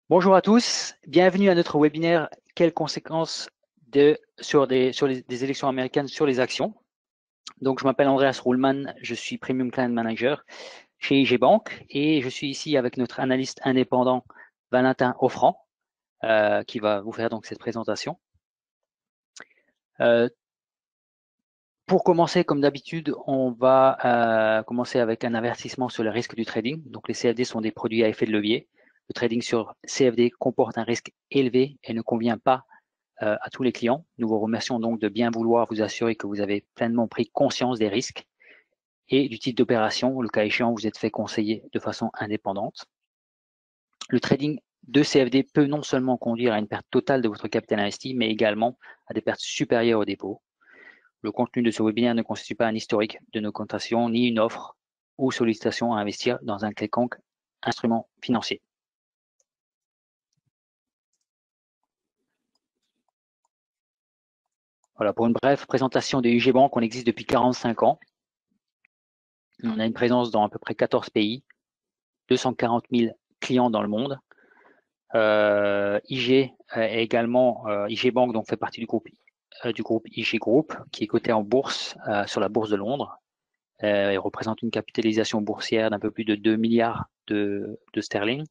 Bonjour à tous, bienvenue à notre webinaire Quelles conséquences sur des élections américaines sur les actions. Donc, je m'appelle Andreas Ruhlmann, je suis Premium Client Manager chez IG Bank et je suis ici avec notre analyste indépendant Valentin Offrand qui va vous faire donc cette présentation. Pour commencer, comme d'habitude, on va commencer avec un avertissement sur le risque du trading. Donc, les CFD sont des produits à effet de levier. Le trading sur CFD comporte un risque élevé et ne convient pas à tous les clients. Nous vous remercions donc de bien vouloir vous assurer que vous avez pleinement pris conscience des risques et du type d'opération. Le cas échéant, vous êtes fait conseiller de façon indépendante. Le trading de CFD peut non seulement conduire à une perte totale de votre capital investi, mais également à des pertes supérieures au dépôt. Le contenu de ce webinaire ne constitue pas un historique de nos cotations ni une offre ou sollicitation à investir dans un quelconque instrument financier. Voilà, pour une brève présentation de IG Bank, on existe depuis 45 ans. On a une présence dans à peu près 14 pays, 240 000 clients dans le monde. IG est également IG Bank donc fait partie du groupe IG Group qui est coté en bourse sur la bourse de Londres. Il représente une capitalisation boursière d'un peu plus de 2 milliards de sterling.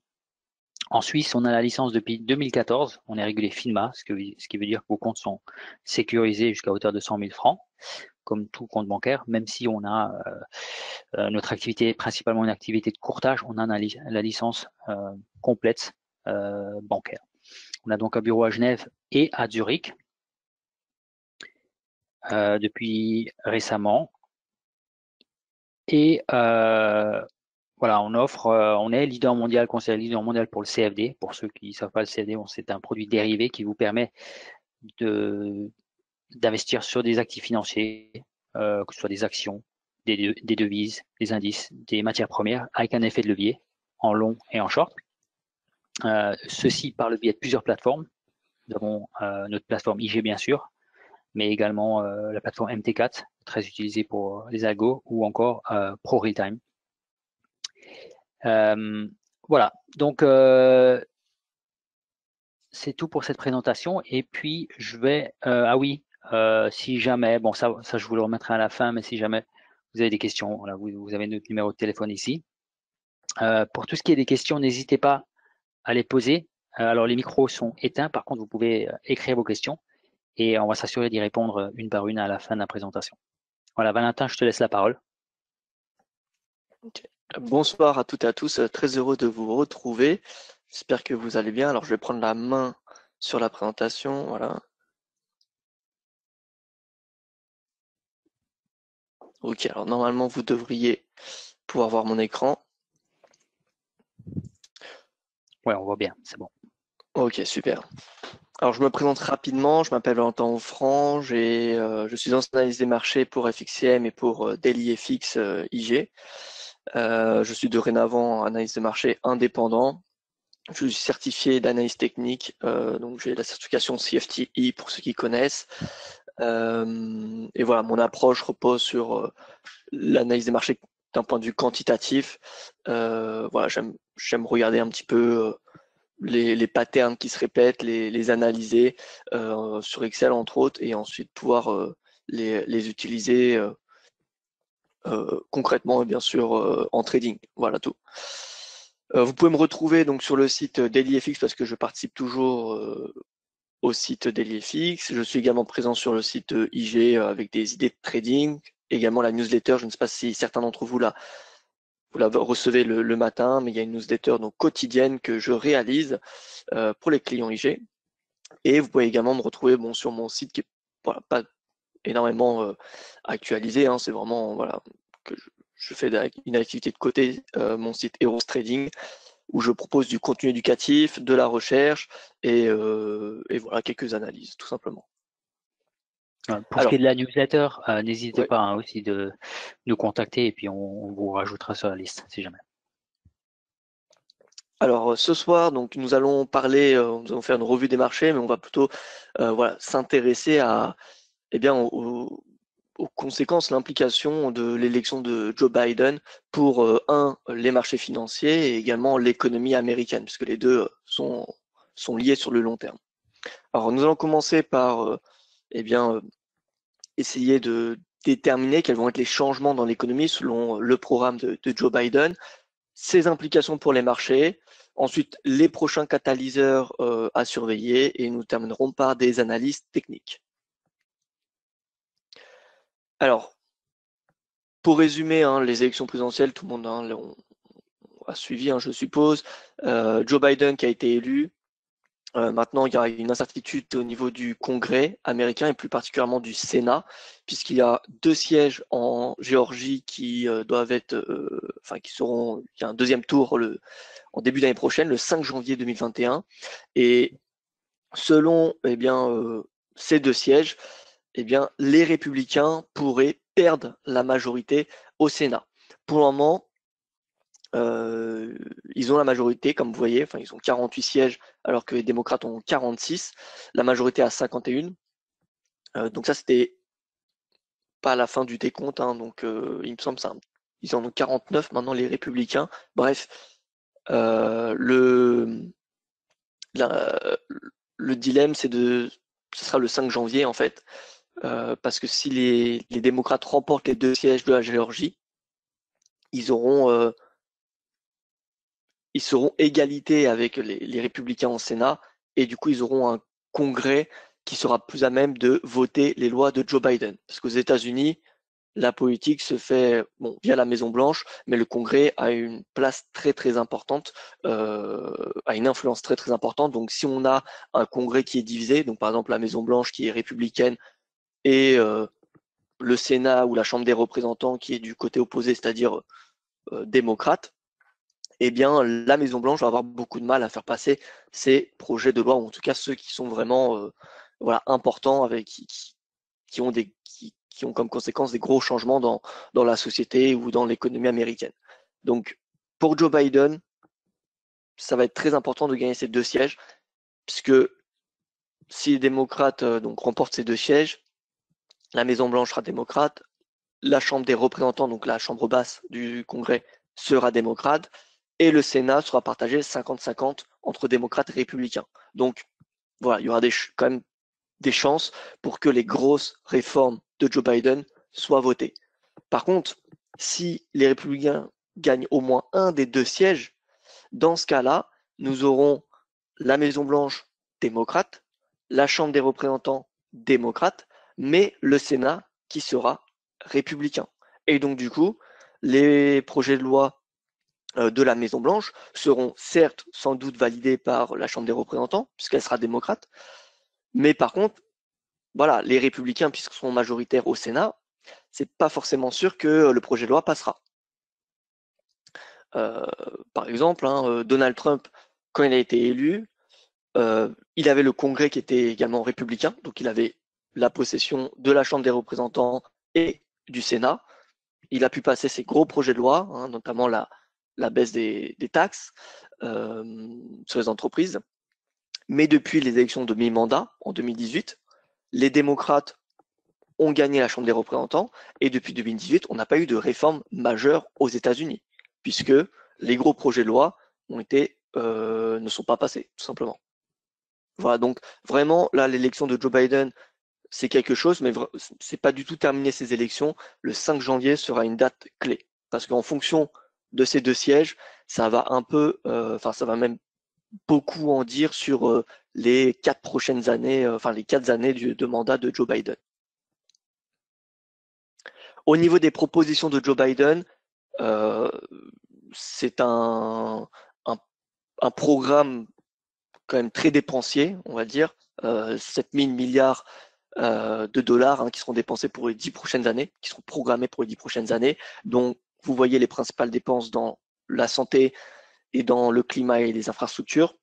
En Suisse, on a la licence depuis 2014. On est régulé FINMA, ce qui veut dire que vos comptes sont sécurisés jusqu'à hauteur de 100 000 francs, comme tout compte bancaire. Même si on a notre activité est principalement une activité de courtage, on a la licence complète bancaire. On a donc un bureau à Genève et à Zurich depuis récemment. Et voilà, on est leader mondial, conseiller leader mondial pour le CFD. Pour ceux qui ne savent pas, le CFD, c'est un produit dérivé qui vous permet d'investir sur des actifs financiers, que ce soit des actions, des devises, des indices, des matières premières, avec un effet de levier en long et en short. Ceci par le biais de plusieurs plateformes. Nous avons notre plateforme IG bien sûr, mais également la plateforme MT4, très utilisée pour les algos, ou encore Pro Realtime. Voilà, donc c'est tout pour cette présentation. Et puis je vais, ah oui, si jamais, bon ça je vous le remettrai à la fin, mais si jamais vous avez des questions, voilà, vous avez notre numéro de téléphone ici. Pour tout ce qui est des questions, n'hésitez pas à les poser. Alors les micros sont éteints, par contre vous pouvez écrire vos questions et on va s'assurer d'y répondre une par une à la fin de la présentation. Voilà, Valentin, je te laisse la parole. Okay. Bonsoir à toutes et à tous, très heureux de vous retrouver. J'espère que vous allez bien. Alors je vais prendre la main sur la présentation, voilà. Ok, alors normalement vous devriez pouvoir voir mon écran. Ouais, on voit bien, c'est bon. Ok, super. Alors je me présente rapidement, je m'appelle Valentin Offrand, je suis ancien analyste des marchés pour FXCM et pour DailyFX IG. Je suis dorénavant analyste de marché indépendant. Je suis certifié d'analyse technique, donc j'ai la certification CFTI pour ceux qui connaissent. Et voilà, mon approche repose sur l'analyse des marchés d'un point de vue quantitatif. Voilà, j'aime regarder un petit peu les patterns qui se répètent, les analyser sur Excel entre autres, et ensuite pouvoir les utiliser concrètement et bien sûr en trading. Voilà tout. Vous pouvez me retrouver donc sur le site DailyFX parce que je participe toujours au site DailyFX. Je suis également présent sur le site IG avec des idées de trading, également la newsletter. Je ne sais pas si certains d'entre vous la recevez le matin, mais il y a une newsletter donc quotidienne que je réalise pour les clients IG. Et vous pouvez également me retrouver sur mon site qui est voilà, pas énormément actualisé. Hein, c'est vraiment voilà que je fais une activité de côté, mon site Eros Trading, où je propose du contenu éducatif, de la recherche et voilà quelques analyses tout simplement. Pour ce qui est Alors, de la newsletter, n'hésitez ouais. pas hein, aussi de nous contacter et puis on vous rajoutera sur la liste si jamais. Alors ce soir, donc nous allons parler, nous allons faire une revue des marchés, mais on va plutôt voilà s'intéresser à eh bien aux conséquences, l'implication de l'élection de Joe Biden pour, les marchés financiers et également l'économie américaine, puisque les deux sont liés sur le long terme. Alors, nous allons commencer par essayer de déterminer quels vont être les changements dans l'économie selon le programme de Joe Biden, ses implications pour les marchés, ensuite les prochains catalyseurs à surveiller et nous terminerons par des analyses techniques. Alors, pour résumer, les élections présidentielles, tout le monde a suivi, je suppose. Joe Biden qui a été élu. Maintenant, il y a une incertitude au niveau du Congrès américain et plus particulièrement du Sénat, puisqu'il y a 2 sièges en Géorgie qui doivent être, qui seront, il y a un deuxième tour en début d'année prochaine, le 5 janvier 2021. Et selon ces 2 sièges, les républicains pourraient perdre la majorité au Sénat. Pour le moment, ils ont la majorité, comme vous voyez, ils ont 48 sièges alors que les démocrates ont 46, la majorité à 51. Donc ça, c'était pas à la fin du décompte, donc il me semble ils en ont 49 maintenant les républicains. Bref, le dilemme, ce sera le 5 janvier en fait, parce que si les démocrates remportent les 2 sièges de la Géorgie, ils seront égalité avec les républicains au Sénat et du coup ils auront un congrès qui sera plus à même de voter les lois de Joe Biden. Parce qu'aux États-Unis, la politique se fait via la Maison Blanche, mais le Congrès a une place très très importante, a une influence très très importante. Donc si on a un Congrès qui est divisé, donc par exemple la Maison Blanche qui est républicaine et le Sénat ou la Chambre des représentants qui est du côté opposé, c'est-à-dire démocrate, la Maison Blanche va avoir beaucoup de mal à faire passer ces projets de loi, ou en tout cas ceux qui sont vraiment importants, qui ont comme conséquence des gros changements dans la société ou dans l'économie américaine. Donc, pour Joe Biden, ça va être très important de gagner ces 2 sièges, puisque si les démocrates remportent ces 2 sièges, la Maison Blanche sera démocrate, la Chambre des représentants, donc la chambre basse du Congrès, sera démocrate, et le Sénat sera partagé 50-50 entre démocrates et républicains. Donc, voilà, il y aura quand même des chances pour que les grosses réformes de Joe Biden soient votées. Par contre, si les républicains gagnent au moins un des 2 sièges, dans ce cas-là, nous aurons la Maison-Blanche démocrate, la Chambre des représentants démocrate, mais le Sénat qui sera républicain. Et donc, du coup, les projets de loi de la Maison-Blanche seront certes sans doute validés par la Chambre des représentants, puisqu'elle sera démocrate, mais par contre, voilà, les républicains, puisqu'ils sont majoritaires au Sénat, c'est pas forcément sûr que le projet de loi passera. Par exemple, Donald Trump, quand il a été élu, il avait le Congrès qui était également républicain, donc il avait la possession de la Chambre des représentants et du Sénat. Il a pu passer ses gros projets de loi, notamment la baisse des taxes sur les entreprises. Mais depuis les élections de mi-mandat en 2018, les démocrates ont gagné la Chambre des représentants et depuis 2018, on n'a pas eu de réforme majeure aux États-Unis, puisque les gros projets de loi ne sont pas passés, tout simplement. Voilà, donc vraiment, là, l'élection de Joe Biden, c'est quelque chose, mais c'est pas du tout terminé ces élections. Le 5 janvier sera une date clé, parce qu'en fonction de ces 2 sièges, ça va un peu, ça va même beaucoup en dire sur les 4 prochaines années, les 4 années de mandat de Joe Biden. Au niveau des propositions de Joe Biden, c'est un programme quand même très dépensier, on va dire, 7 000 milliards de dollars qui seront dépensés pour les 10 prochaines années, qui seront programmés pour les 10 prochaines années. Donc, vous voyez les principales dépenses dans la santé et dans le climat et les infrastructures.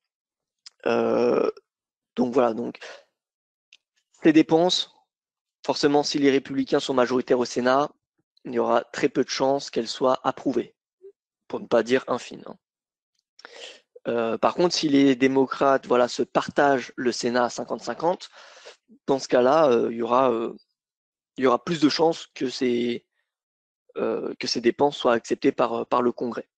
Donc voilà, donc ces dépenses, forcément, si les républicains sont majoritaires au Sénat, il y aura très peu de chances qu'elles soient approuvées, pour ne pas dire infime. Par contre, si les démocrates se partagent le Sénat à 50-50, dans ce cas-là, il y aura il y aura plus de chances que ces dépenses soient acceptées par le Congrès.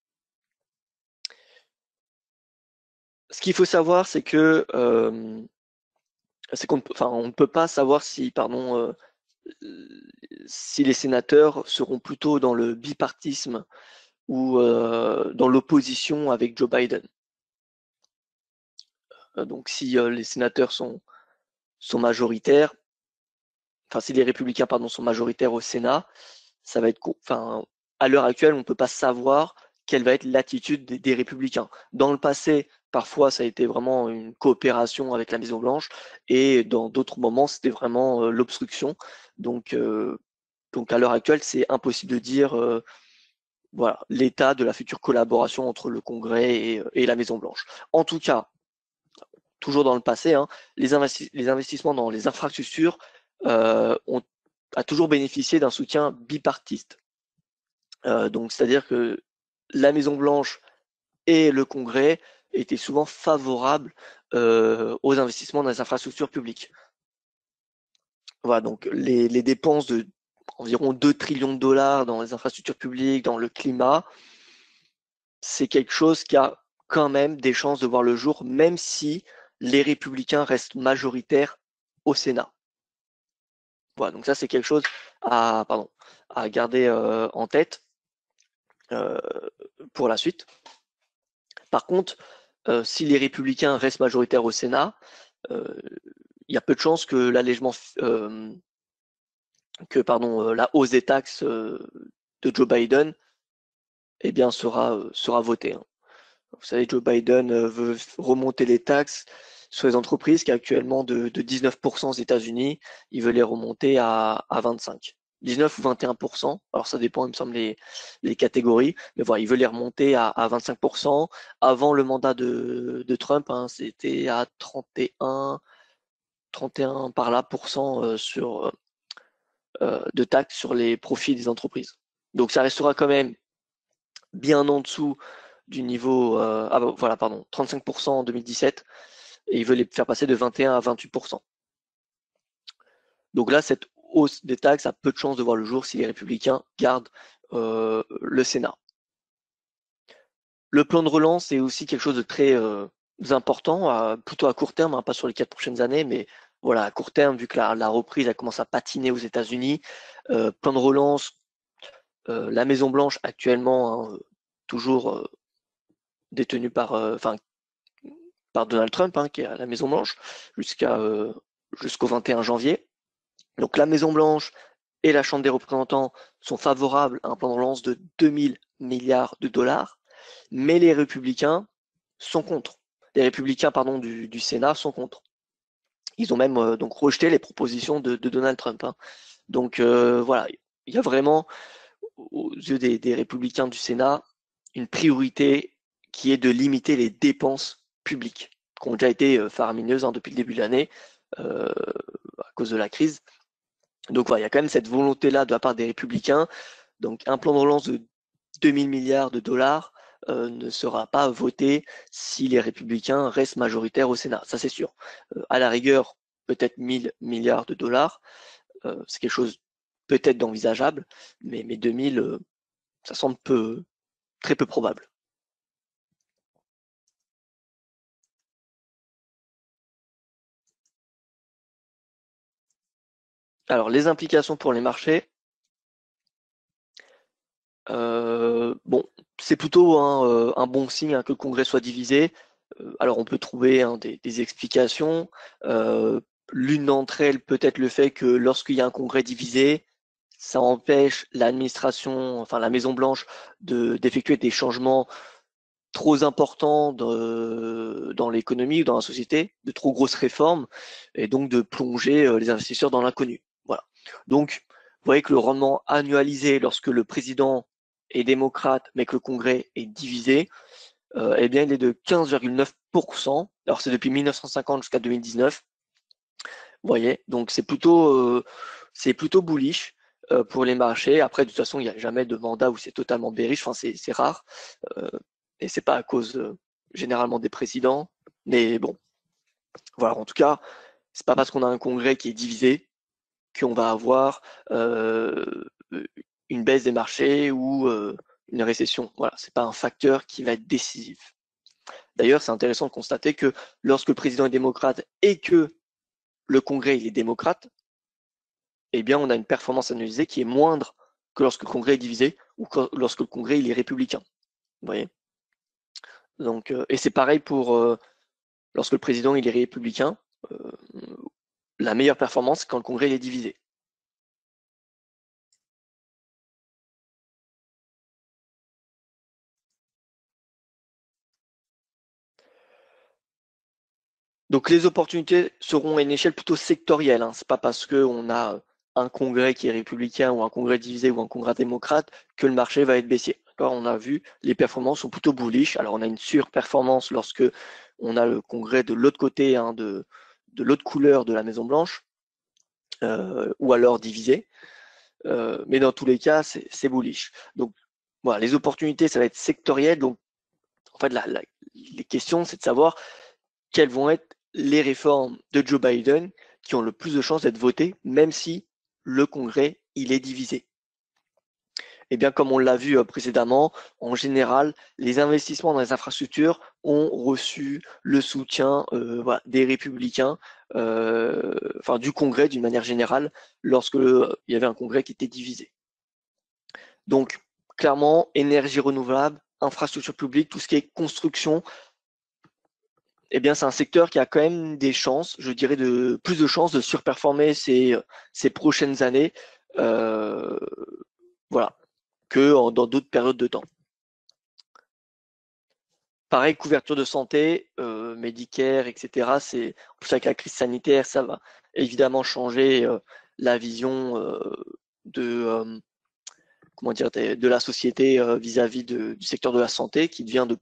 Ce qu'il faut savoir, c'est que on ne peut pas savoir si, si les sénateurs seront plutôt dans le bipartisme ou dans l'opposition avec Joe Biden. Donc si les sénateurs sont majoritaires, enfin si les républicains sont majoritaires au Sénat, ça va être à l'heure actuelle, on ne peut pas savoir quelle va être l'attitude des républicains. Dans le passé, parfois, ça a été vraiment une coopération avec la Maison-Blanche, et dans d'autres moments, c'était vraiment l'obstruction. Donc à l'heure actuelle, c'est impossible de dire voilà, l'état de la future collaboration entre le Congrès et la Maison-Blanche. En tout cas, toujours dans le passé, hein, les investissements dans les infrastructures a toujours bénéficié d'un soutien bipartiste. Donc, c'est-à-dire que la Maison-Blanche et le Congrès étaient souvent favorables aux investissements dans les infrastructures publiques. Voilà, donc les dépenses de environ 2 trillions de dollars dans les infrastructures publiques, dans le climat, c'est quelque chose qui a quand même des chances de voir le jour, même si les républicains restent majoritaires au Sénat. Voilà, donc ça c'est quelque chose à garder en tête pour la suite. Par contre, si les républicains restent majoritaires au Sénat, il y a peu de chances que l'allègement, la hausse des taxes de Joe Biden, eh bien, sera votée. Hein. Vous savez, Joe Biden veut remonter les taxes sur les entreprises, qui est actuellement de 19% aux États-Unis. Il veut les remonter à 25%. 19 ou 21%. Alors ça dépend, il me semble, les catégories. Mais voilà, il veut les remonter à 25%. Avant le mandat de Trump, hein, c'était à 31 par là de taxes sur les profits des entreprises. Donc ça restera quand même bien en dessous du niveau, 35% en 2017, et il veut les faire passer de 21 à 28%. Donc là, cette hausse des taxes a peu de chances de voir le jour si les républicains gardent le Sénat. Le plan de relance est aussi quelque chose de très important, plutôt à court terme, hein, pas sur les 4 prochaines années, mais voilà, à court terme, vu que la reprise a commencé à patiner aux États-Unis. Plan de relance, la Maison-Blanche actuellement, hein, toujours détenue par Donald Trump, hein, qui est à la Maison-Blanche, jusqu'au 21 janvier. Donc la Maison-Blanche et la Chambre des représentants sont favorables à un plan de relance de 2000 milliards de dollars, mais les républicains sont contre. Les républicains du Sénat sont contre. Ils ont même donc rejeté les propositions de Donald Trump. Hein. Donc voilà, il y a vraiment, aux yeux des républicains du Sénat, une priorité qui est de limiter les dépenses publiques, qui ont déjà été faramineuses depuis le début de l'année à cause de la crise. Donc voilà, il y a quand même cette volonté-là de la part des républicains. Donc un plan de relance de 2000 milliards de dollars ne sera pas voté si les républicains restent majoritaires au Sénat, ça c'est sûr. À la rigueur, peut-être 1000 milliards de dollars, c'est quelque chose peut-être d'envisageable, mais 2000, ça semble très peu probable. Alors les implications pour les marchés, bon, c'est plutôt un bon signe, hein, que le Congrès soit divisé. Alors on peut trouver des explications. L'une d'entre elles peut être le fait que lorsqu'il y a un Congrès divisé, ça empêche l'administration, enfin la Maison-Blanche, d'effectuer des changements trop importants dans l'économie ou dans la société, de trop grosses réformes, et donc de plonger les investisseurs dans l'inconnu. Voilà. Donc, vous voyez que le rendement annualisé lorsque le président est démocrate, mais que le Congrès est divisé, eh bien, il est de 15,9%. Alors, c'est depuis 1950 jusqu'à 2019. Vous voyez, donc c'est plutôt bullish pour les marchés. Après, de toute façon, il n'y a jamais de mandat où c'est totalement bearish. Enfin, c'est rare. Et c'est pas à cause généralement des présidents. Mais bon, voilà, en tout cas, c'est pas parce qu'on a un congrès qui est divisé qu'on va avoir une baisse des marchés ou une récession. Voilà, c'est pas un facteur qui va être décisif. D'ailleurs, c'est intéressant de constater que lorsque le président est démocrate et que le Congrès il est démocrate, eh bien, on a une performance analysée qui est moindre que lorsque le Congrès est divisé ou que lorsque le Congrès il est républicain. Vous voyez. Donc, et c'est pareil pour lorsque le président il est républicain, la meilleure performance c'est quand le Congrès il est divisé. Donc les opportunités seront à une échelle plutôt sectorielle. Hein. C'est pas parce qu'on a un congrès qui est républicain ou un congrès divisé ou un congrès démocrate que le marché va être baissier. On a vu, les performances sont plutôt bullish. Alors on a une surperformance lorsque on a le congrès de l'autre côté, hein, de l'autre couleur de la Maison Blanche, ou alors divisé. Mais dans tous les cas, c'est bullish. Donc voilà, les opportunités, ça va être sectoriel. Donc en fait, les questions, c'est de savoir quelles vont être les réformes de Joe Biden qui ont le plus de chances d'être votées, même si le Congrès il est divisé. Et bien, comme on l'a vu précédemment, en général, les investissements dans les infrastructures ont reçu le soutien voilà, des républicains, enfin du Congrès d'une manière générale, lorsque il y avait un Congrès qui était divisé. Donc, clairement, énergie renouvelable, infrastructure publique, tout ce qui est construction, eh bien, c'est un secteur qui a quand même des chances, je dirais, plus de chances de surperformer ces prochaines années, voilà, que dans d'autres périodes de temps. Pareil, couverture de santé, Medicare, etc. C'est pour ça que la crise sanitaire, ça va évidemment changer la vision comment dire, de la société vis-à-vis du secteur de la santé, qui devient de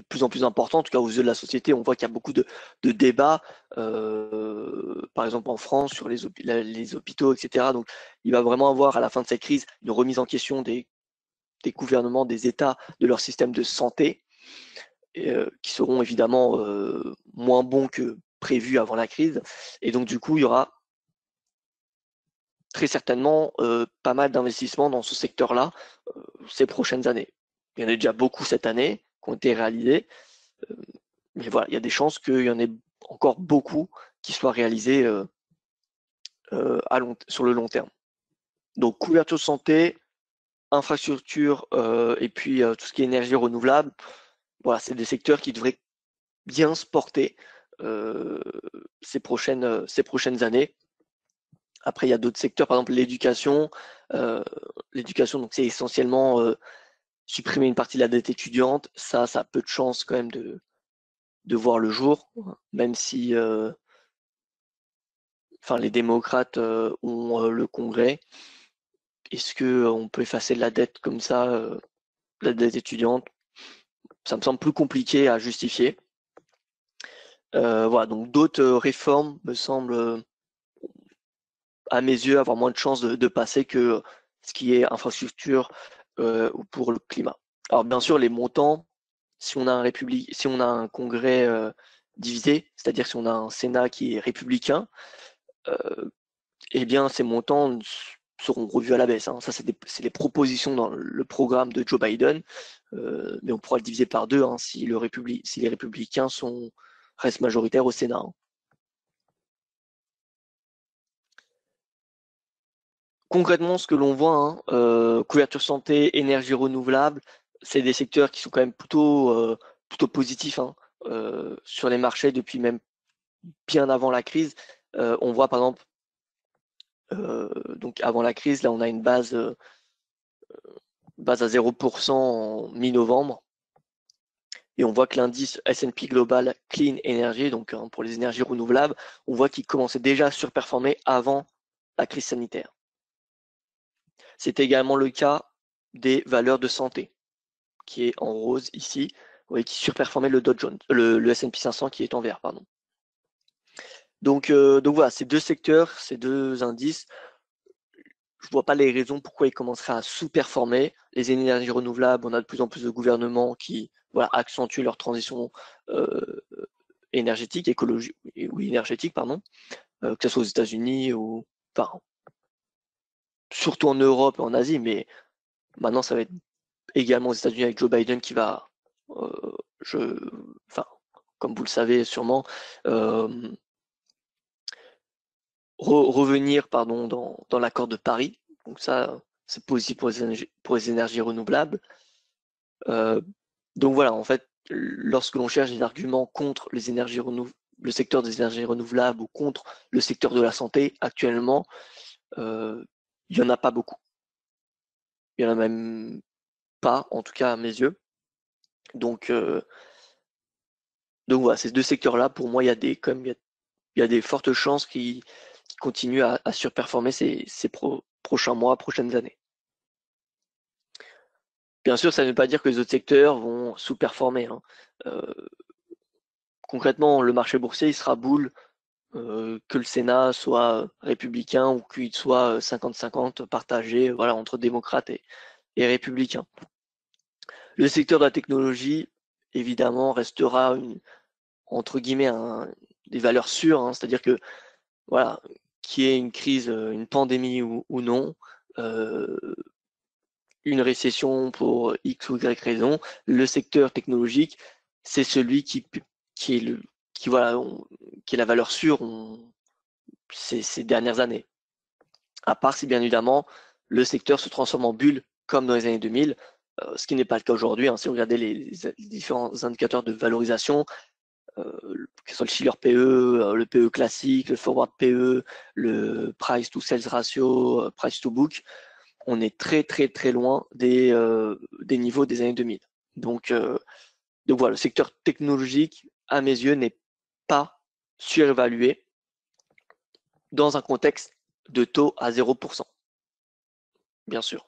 plus en plus important, en tout cas aux yeux de la société. On voit qu'il y a beaucoup de débats, par exemple en France, sur les hôpitaux, etc. Donc, il va vraiment avoir à la fin de cette crise une remise en question des gouvernements, des États, de leur système de santé, qui seront évidemment moins bons que prévu avant la crise. Et donc, du coup, il y aura très certainement pas mal d'investissements dans ce secteur-là ces prochaines années. Il y en a déjà beaucoup cette année qui ont été réalisés. Mais voilà, il y a des chances qu'il y en ait encore beaucoup qui soient réalisés sur le long terme. Donc, couverture de santé, infrastructure et puis tout ce qui est énergie renouvelable, voilà, c'est des secteurs qui devraient bien se porter ces prochaines années. Après, il y a d'autres secteurs, par exemple l'éducation. L'éducation, donc c'est essentiellement supprimer une partie de la dette étudiante. Ça a peu de chances quand même de voir le jour, même si les démocrates ont le Congrès. Est-ce qu'on peut effacer de la dette comme ça, la dette étudiante? Ça me semble plus compliqué à justifier. Voilà, donc d'autres réformes me semblent, à mes yeux, avoir moins de chances de passer que ce qui est infrastructure ou pour le climat. Alors bien sûr, les montants, si on a un Congrès divisé, c'est-à-dire si on a un Sénat qui est républicain, eh bien ces montants seront revus à la baisse. Hein. Ça, c'est les propositions dans le programme de Joe Biden, mais on pourra le diviser par deux si les républicains restent majoritaires au Sénat. Hein. Concrètement, ce que l'on voit, couverture santé, énergie renouvelable, c'est des secteurs qui sont quand même plutôt positifs sur les marchés depuis même bien avant la crise. On voit par exemple, donc avant la crise, là on a une base à 0% en mi-novembre. Et on voit que l'indice S&P Global Clean Energy, donc pour les énergies renouvelables, on voit qu'il commençait déjà à surperformer avant la crise sanitaire. C'est également le cas des valeurs de santé, qui est en rose ici, vous voyez, qui surperformait le Dow Jones, le S&P 500 qui est en vert, pardon. Donc voilà, ces deux secteurs, ces deux indices, je ne vois pas les raisons pourquoi ils commenceraient à sous-performer. Les énergies renouvelables, on a de plus en plus de gouvernements qui accentuent leur transition énergétique, écologique, oui, énergétique, pardon. que ce soit aux États-Unis ou enfin, surtout en Europe et en Asie, mais maintenant ça va être également aux États-Unis avec Joe Biden qui va, enfin, comme vous le savez sûrement, revenir pardon, dans l'accord de Paris. Donc ça, c'est positif pour les énergies renouvelables. Donc voilà, en fait, lorsque l'on cherche des arguments contre les énergies le secteur des énergies renouvelables ou contre le secteur de la santé, actuellement, il n'y en a pas beaucoup. Il n'y en a même pas, en tout cas à mes yeux. Donc voilà, ces deux secteurs-là, pour moi, il y a des fortes chances qui continuent à surperformer ces prochains mois, prochaines années. Bien sûr, ça ne veut pas dire que les autres secteurs vont sous-performer, hein. Concrètement, le marché boursier, il sera boule que le Sénat soit républicain ou qu'il soit 50-50 partagé, voilà, entre démocrates et républicains. Le secteur de la technologie, évidemment, restera entre guillemets des valeurs sûres, hein, c'est-à-dire que voilà, qu'il y ait une crise, une pandémie ou non, une récession pour X ou Y raison, le secteur technologique, c'est celui qui est qui est la valeur sûre ces dernières années. À part si bien évidemment le secteur se transforme en bulle comme dans les années 2000, ce qui n'est pas le cas aujourd'hui, hein. Si vous regardez les différents indicateurs de valorisation, que ce soit le Shiller PE, le PE classique, le Forward PE, le Price to Sales Ratio, Price to Book, on est très très très loin des niveaux des années 2000. Donc voilà, le secteur technologique, à mes yeux, n'est pas surévalué dans un contexte de taux à 0%, bien sûr.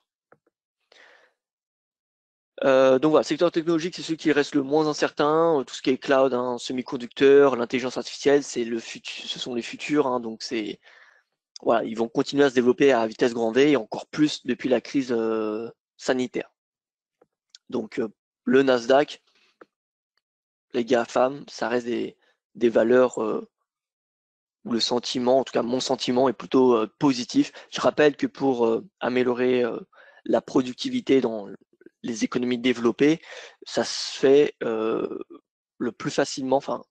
Donc voilà, le secteur technologique, c'est celui qui reste le moins incertain. Tout ce qui est cloud, hein, semi-conducteurs, l'intelligence artificielle, ce sont les futurs. Hein, donc voilà, ils vont continuer à se développer à vitesse grand V et encore plus depuis la crise sanitaire. Donc le Nasdaq, les GAFAM, ça reste des valeurs où le sentiment, en tout cas mon sentiment, est plutôt positif. Je rappelle que pour améliorer la productivité dans les économies développées, ça se fait le plus facilement, enfin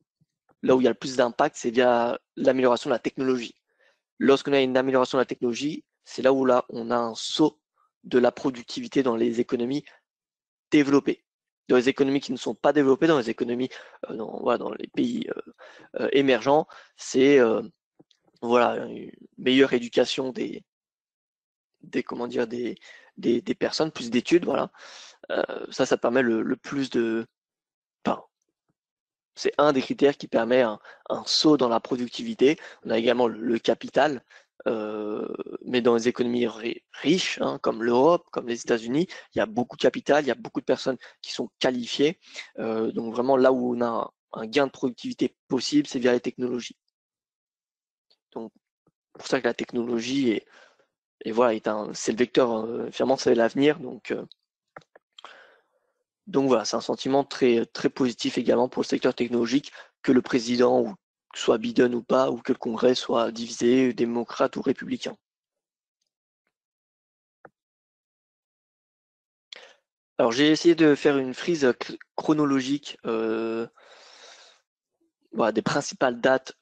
là où il y a le plus d'impact, c'est via l'amélioration de la technologie. Lorsqu'on a une amélioration de la technologie, c'est là où là on a un saut de la productivité dans les économies développées. Dans les économies qui ne sont pas développées, dans les économies dans les pays émergents, c'est voilà, une meilleure éducation comment dire, des personnes, plus d'études, voilà. Ça permet le plus de. Enfin, c'est un des critères qui permet un saut dans la productivité. On a également le capital, mais dans les économies riches, hein, comme l'Europe, comme les États-Unis, il y a beaucoup de capital, il y a beaucoup de personnes qui sont qualifiées. Donc vraiment là où on a un gain de productivité possible, c'est via les technologies. Donc pour ça que la technologie et voilà, c'est le vecteur, finalement c'est l'avenir. Donc voilà, c'est un sentiment très, très positif également pour le secteur technologique, que le président, ou soit Biden ou pas, ou que le Congrès soit divisé, démocrate ou républicain. Alors j'ai essayé de faire une frise chronologique des principales dates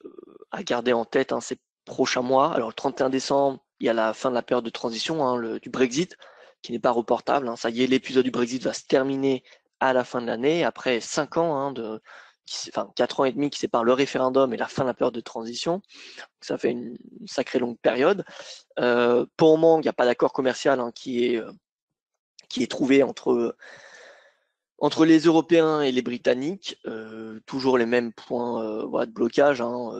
à garder en tête, hein, ces prochains mois. Alors le 31 décembre, il y a la fin de la période de transition, hein, du Brexit, qui n'est pas reportable, hein. Ça y est, l'épisode du Brexit va se terminer à la fin de l'année, après 5 ans, hein, 4 ans et demi qui séparent le référendum et la fin de la période de transition. Ça fait une sacrée longue période. Pour le moment, il n'y a pas d'accord commercial, hein, qui est trouvé entre les Européens et les Britanniques. Toujours les mêmes points de blocage, hein,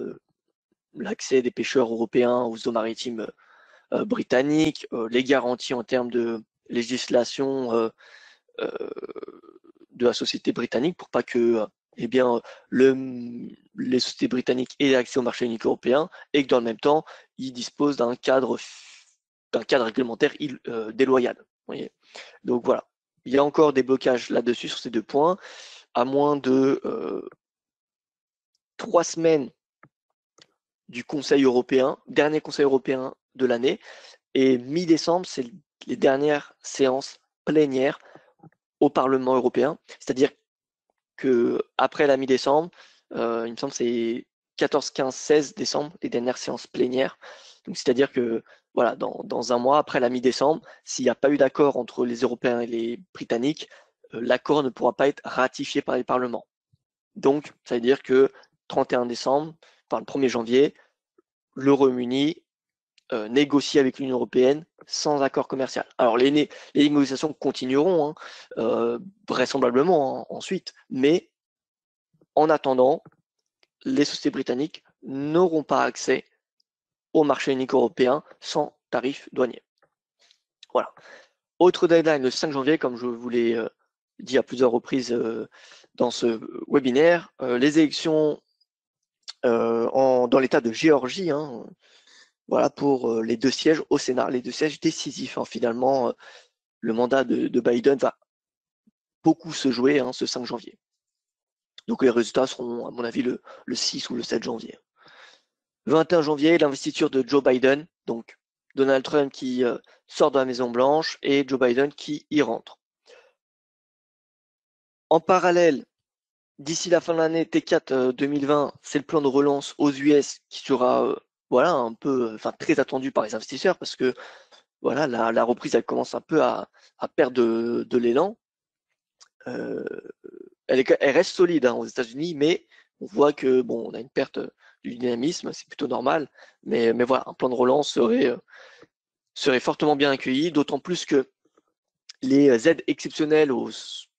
l'accès des pêcheurs européens aux eaux maritimes britanniques, les garanties en termes de législation de la société britannique pour pas que les sociétés britanniques aient accès au marché unique européen et que dans le même temps, ils disposent d'un cadre réglementaire déloyal. Voyez. Donc voilà, il y a encore des blocages là-dessus sur ces deux points, à moins de 3 semaines du Conseil européen, dernier Conseil européen de l'année. Et mi-décembre, c'est les dernières séances plénières au Parlement européen. C'est-à-dire que après la mi-décembre, il me semble que c'est 14, 15, 16 décembre, les dernières séances plénières. Donc c'est-à-dire que voilà, dans un mois, après la mi-décembre, s'il n'y a pas eu d'accord entre les Européens et les Britanniques, l'accord ne pourra pas être ratifié par les parlements. Donc, ça veut dire que 31 décembre, enfin le 1er janvier, le Royaume-Uni négocie avec l'Union européenne sans accord commercial. Alors, les négociations continueront, vraisemblablement ensuite, mais en attendant, les sociétés britanniques n'auront pas accès au marché unique européen sans tarifs douaniers. Voilà. Autre deadline, le 5 janvier, comme je vous l'ai dit à plusieurs reprises dans ce webinaire, les élections dans l'État de Géorgie, voilà, pour les 2 sièges au Sénat, les 2 sièges décisifs. Finalement, le mandat de Biden va beaucoup se jouer ce 5 janvier. Donc les résultats seront, à mon avis, le 6 ou le 7 janvier. 21 janvier, l'investiture de Joe Biden, donc Donald Trump qui sort de la Maison Blanche et Joe Biden qui y rentre. En parallèle, d'ici la fin de l'année T4 2020, c'est le plan de relance aux US qui sera voilà, un peu, très attendu par les investisseurs parce que voilà, la reprise elle commence un peu à perdre de l'élan. Elle reste solide aux États-Unis, mais on voit que bon, on a une perte du dynamisme, c'est plutôt normal. Mais voilà, un plan de relance serait fortement bien accueilli, d'autant plus que les aides exceptionnelles aux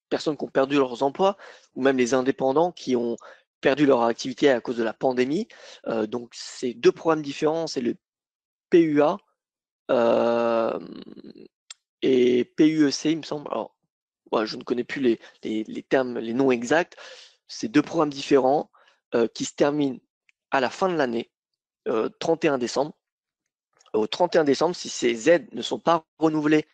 personnes qui ont perdu leurs emplois, ou même les indépendants qui ont perdu leur activité à cause de la pandémie. Donc c'est 2 programmes différents, c'est le PUA et PUEC, il me semble. Alors, ouais, je ne connais plus les termes, les noms exacts. C'est 2 programmes différents qui se terminent à la fin de l'année, 31 décembre. Au 31 décembre, si ces aides ne sont pas renouvelées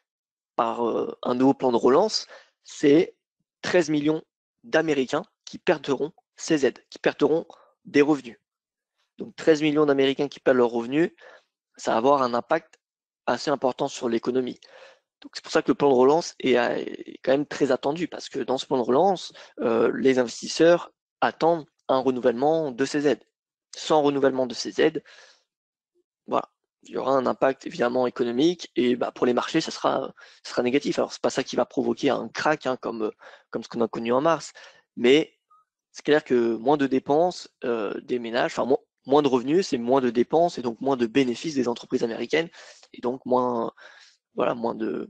par un nouveau plan de relance, c'est 13 millions d'Américains qui perdront ces aides, qui perdront des revenus. Donc 13 millions d'Américains qui perdent leurs revenus, ça va avoir un impact assez important sur l'économie. Donc c'est pour ça que le plan de relance est quand même très attendu, parce que dans ce plan de relance, les investisseurs attendent un renouvellement de ces aides. Sans renouvellement de ces aides, voilà, il y aura un impact évidemment économique et pour les marchés, ça sera négatif. Alors c'est pas ça qui va provoquer un crack comme ce qu'on a connu en mars, mais c'est clair que moins de dépenses des ménages, moins de revenus, c'est moins de dépenses et donc moins de bénéfices des entreprises américaines et donc moins de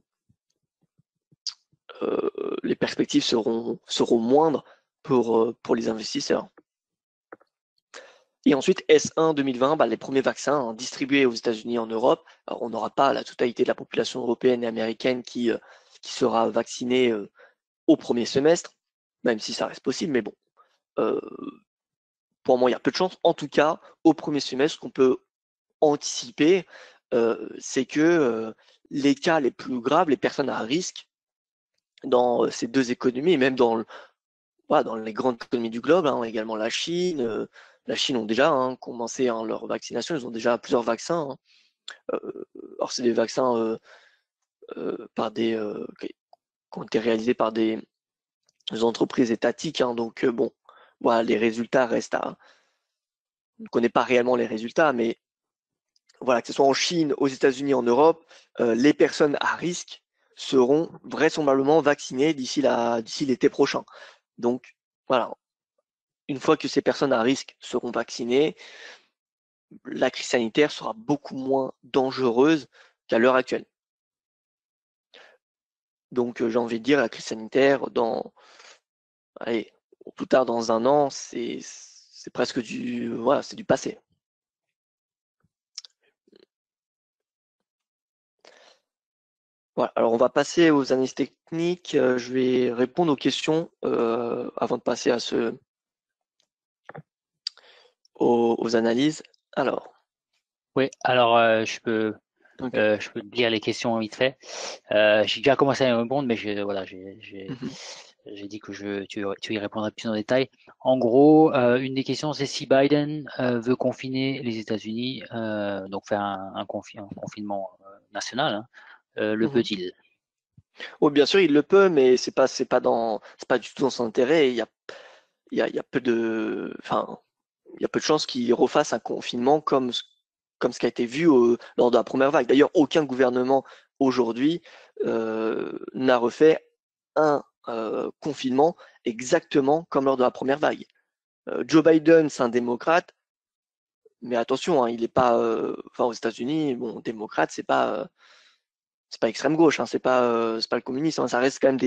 les perspectives seront moindres pour les investisseurs. Et ensuite, S1 2020, les premiers vaccins distribués aux États-Unis et en Europe. Alors, on n'aura pas la totalité de la population européenne et américaine qui sera vaccinée au premier semestre, même si ça reste possible, mais bon, pour moi, il y a peu de chance. En tout cas, au premier semestre, ce qu'on peut anticiper, c'est que les cas les plus graves, les personnes à risque dans ces 2 économies, et même dans les grandes économies du globe, également la Chine. La Chine ont déjà commencé leur vaccination, ils ont déjà plusieurs vaccins. Alors c'est des vaccins qui ont été réalisés par des entreprises étatiques, donc bon, voilà, les résultats restent à. On ne connaît pas réellement les résultats, mais voilà, que ce soit en Chine, aux États-Unis, en Europe, les personnes à risque seront vraisemblablement vaccinées d'ici l'été prochain. Donc voilà, une fois que ces personnes à risque seront vaccinées, la crise sanitaire sera beaucoup moins dangereuse qu'à l'heure actuelle. Donc j'ai envie de dire, la crise sanitaire, plus tard dans un an, c'est presque c'est du passé. Voilà, alors on va passer aux analyses techniques. Je vais répondre aux questions avant de passer aux analyses. Alors. Oui, alors je peux te lire les questions vite fait. J'ai déjà commencé à répondre, mais voilà, Mhm. j'ai dit que tu y répondrais plus en détail. En gros, une des questions, c'est si Biden veut confiner les États-Unis, donc faire un confinement national, hein, le Mhm. peut-il? Oh, bien sûr, il le peut, mais c'est pas du tout dans son intérêt. Il y a peu de, enfin, il y a peu de chances qu'il refasse un confinement comme ce qui a été vu lors de la première vague. D'ailleurs, aucun gouvernement aujourd'hui n'a refait un confinement exactement comme lors de la première vague. Joe Biden, c'est un démocrate, mais attention, hein, il n'est pas, enfin aux États-Unis, bon, démocrate, c'est pas extrême gauche, hein, c'est pas le communisme, hein, ça reste quand même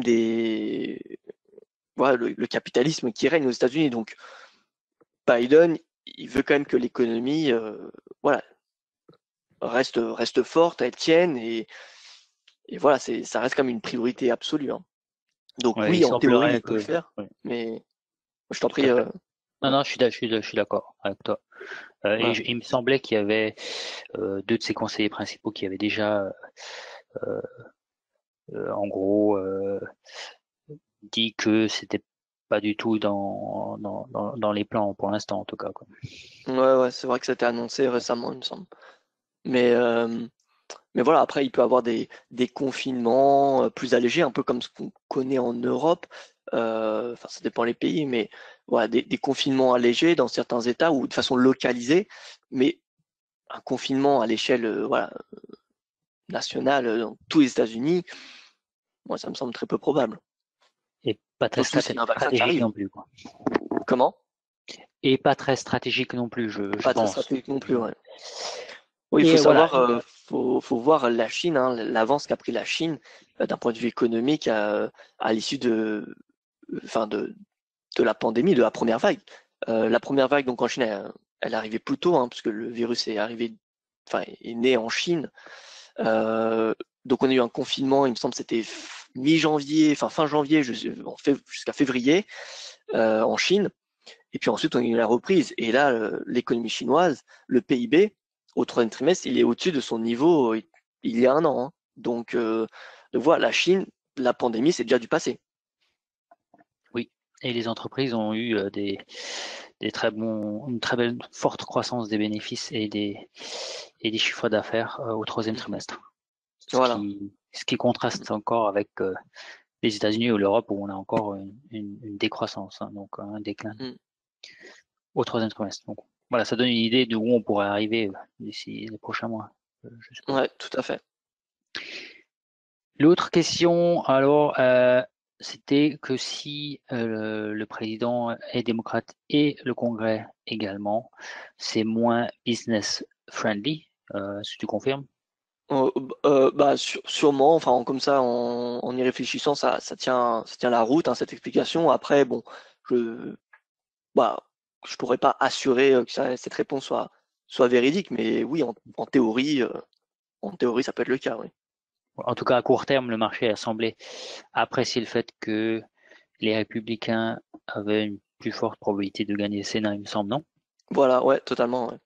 des, voilà, le capitalisme qui règne aux États-Unis. Donc Biden, il veut quand même que l'économie, voilà, reste forte, elle tienne et voilà, ça reste comme une priorité absolue, hein. Donc Ouais, il oui, en théorie, semblerait il peut le que, faire, ouais, mais je t'en tout prie, à fait. Non, ouais, non, je suis d'accord avec toi. voilà. Il me semblait qu'il y avait deux de ses conseillers principaux qui avaient déjà, en gros, dit que c'était pas du tout dans les plans pour l'instant, en tout cas, quoi. Ouais, ouais, c'est vrai que c'était annoncé récemment, il me semble. Mais, euh, mais voilà, après, il peut avoir des confinements plus allégés, un peu comme ce qu'on connaît en Europe. Enfin, ça dépend les pays, mais voilà, des confinements allégés dans certains États ou de façon localisée. Mais un confinement à l'échelle voilà, nationale dans tous les États-Unis, moi, ça me semble très peu probable. Et pas très Surtout s'il y a un vaccin qui stratégique arrive. non plus, quoi. Comment? Et pas très stratégique non plus, je Pas très pense. stratégique non plus, ouais. Oui, il faut Et voilà. savoir, faut voir la Chine, hein, l'avance qu'a pris la Chine d'un point de vue économique à l'issue enfin de la pandémie, de la première vague. La première vague, donc en Chine, elle est arrivée plus tôt, hein, parce que le virus est arrivé, enfin, est né en Chine. Euh, donc on a eu un confinement, il me semble, que c'était mi-janvier, enfin fin janvier, jusqu'à février en Chine. Et puis ensuite, on a eu la reprise. Et là, l'économie chinoise, le PIB, au troisième trimestre, il est au-dessus de son niveau il y a un an, hein. Donc voilà, la Chine, la pandémie, c'est déjà du passé. Oui. Et les entreprises ont eu une très belle, forte croissance des bénéfices et des chiffres d'affaires au troisième Mhm. trimestre. Voilà. Ce qui contraste encore avec les États-Unis ou l'Europe où on a encore une décroissance, hein, donc un déclin Mm. au troisième trimestre. Donc voilà, ça donne une idée de où on pourrait arriver d'ici les prochains mois, je suppose. Ouais, tout à fait. L'autre question, alors, c'était que si le président est démocrate et le Congrès également, c'est moins business friendly. Si tu confirmes? Bah, sûrement, enfin, comme ça, en y réfléchissant, ça tient la route, hein, cette explication. Après, bon, je, bah, je pourrais pas assurer que cette réponse soit véridique, mais oui, en théorie, ça peut être le cas, oui. En tout cas, à court terme, le marché a semblé apprécier le fait que les républicains avaient une plus forte probabilité de gagner le Sénat, il me semble, non? Voilà, ouais, totalement, ouais.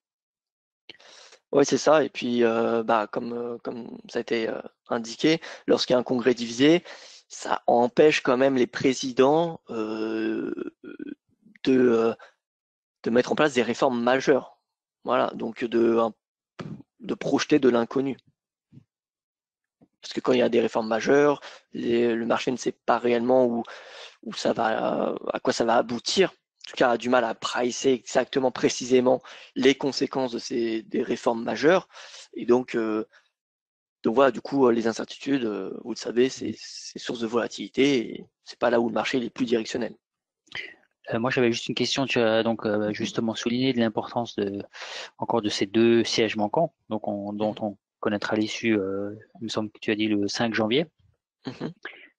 Ouais, c'est ça. Et puis, bah, comme ça a été indiqué, lorsqu'il y a un congrès divisé, ça empêche quand même les présidents de, euh, de mettre en place des réformes majeures. Voilà, donc de projeter de l'inconnu. Parce que quand il y a des réformes majeures, le marché ne sait pas réellement où ça va, à quoi ça va aboutir. En tout cas, a du mal à pricer exactement, précisément les conséquences des réformes majeures. Et donc voilà, du coup, les incertitudes, vous le savez, c'est source de volatilité et c'est pas là où le marché est le plus directionnel. Moi, j'avais juste une question. Tu as donc justement souligné de l'importance encore de ces deux sièges manquants, dont Mhm, on connaîtra l'issue, il me semble que tu as dit le 5 janvier. mhm.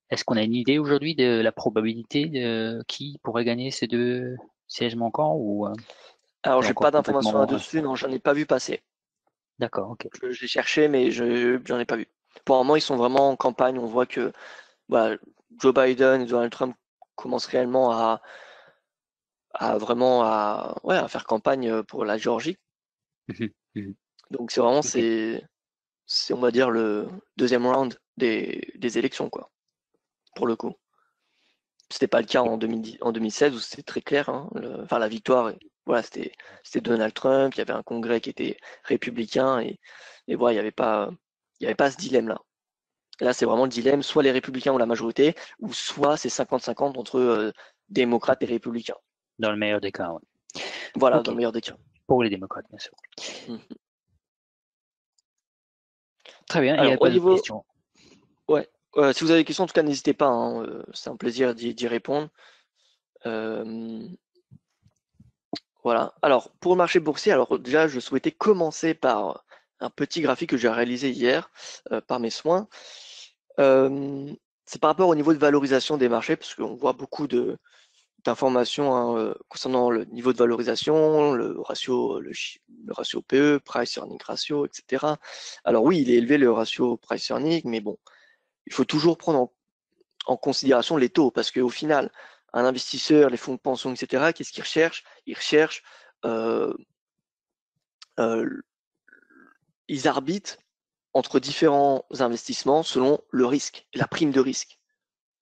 Est-ce qu'on a une idée aujourd'hui de la probabilité de qui pourrait gagner ces deux sièges manquants ou Alors, c'est j'ai pas encore d'informations complètement... là-dessus, non, j'en ai pas vu passer. D'accord, ok. Je l'ai cherché, mais j'en ai pas vu. Pour le moment, ils sont vraiment en campagne. On voit que voilà, Joe Biden et Donald Trump commencent réellement ouais, à faire campagne pour la Géorgie. Mhm, mhm. Donc c'est vraiment Ok. c'est on va dire le deuxième round des élections quoi. pour le coup. C'était pas le cas en 2016 où c'était très clair. Hein, la victoire, voilà, c'était Donald Trump. Il y avait un Congrès qui était républicain et voilà, il n'y avait pas ce dilemme-là. Là, c'est vraiment le dilemme, soit les républicains ont la majorité, ou soit c'est 50-50 entre démocrates et républicains. Dans le meilleur des cas, oui. Voilà, dans le meilleur des cas. Pour les démocrates, bien sûr. Très bien, il Alors, n'y a pas de questions. Ouais, si vous avez des questions, en tout cas, n'hésitez pas. Hein, c'est un plaisir d'y répondre. Voilà. Alors, pour le marché boursier, alors déjà, je souhaitais commencer par un petit graphique que j'ai réalisé hier par mes soins. C'est par rapport au niveau de valorisation des marchés, parce qu'on voit beaucoup d'informations hein, concernant le niveau de valorisation, le ratio PE, Price Earning Ratio, etc. Alors oui, il est élevé le ratio Price Earning, mais bon, il faut toujours prendre en considération les taux, parce qu'au final, un investisseur, les fonds de pension, etc., qu'est-ce qu'ils recherchent? Ils recherchent, ils arbitrent entre différents investissements selon le risque, la prime de risque.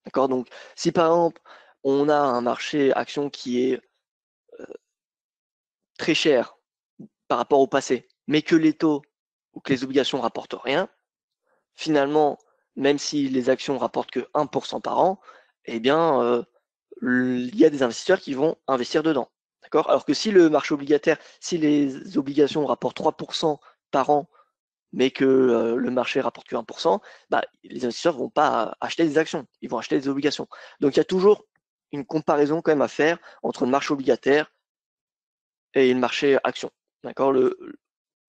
D'accord? Donc, si par exemple, on a un marché action qui est très cher par rapport au passé, mais que les taux ou que les obligations rapportent rien, finalement, même si les actions rapportent que 1% par an, eh bien, il y a des investisseurs qui vont investir dedans. D'accord? Alors que si le marché obligataire, si les obligations rapportent 3% par an, mais que le marché rapporte que 1%, bah, les investisseurs ne vont pas acheter des actions, ils vont acheter des obligations. Donc il y a toujours une comparaison quand même à faire entre le marché obligataire et le marché action. D'accord? Le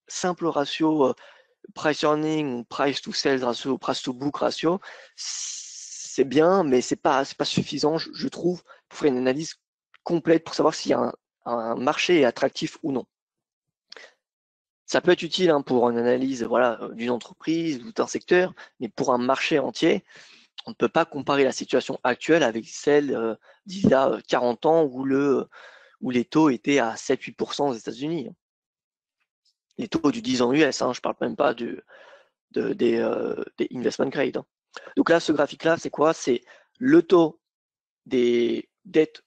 simple ratio price earning ou price to sales ratio, price to book ratio, c'est bien, mais c'est pas suffisant, je trouve, pour faire une analyse complète pour savoir si un marché est attractif ou non. Ça peut être utile hein, pour une analyse voilà, d'une entreprise ou d'un secteur, mais pour un marché entier, on ne peut pas comparer la situation actuelle avec celle d'il y a 40 ans où les taux étaient à 7-8% aux États-Unis. Les taux du 10 ans US, hein, je ne parle même pas des investment grade. Hein. Donc là, ce graphique-là, c'est quoi? C'est le taux des dettes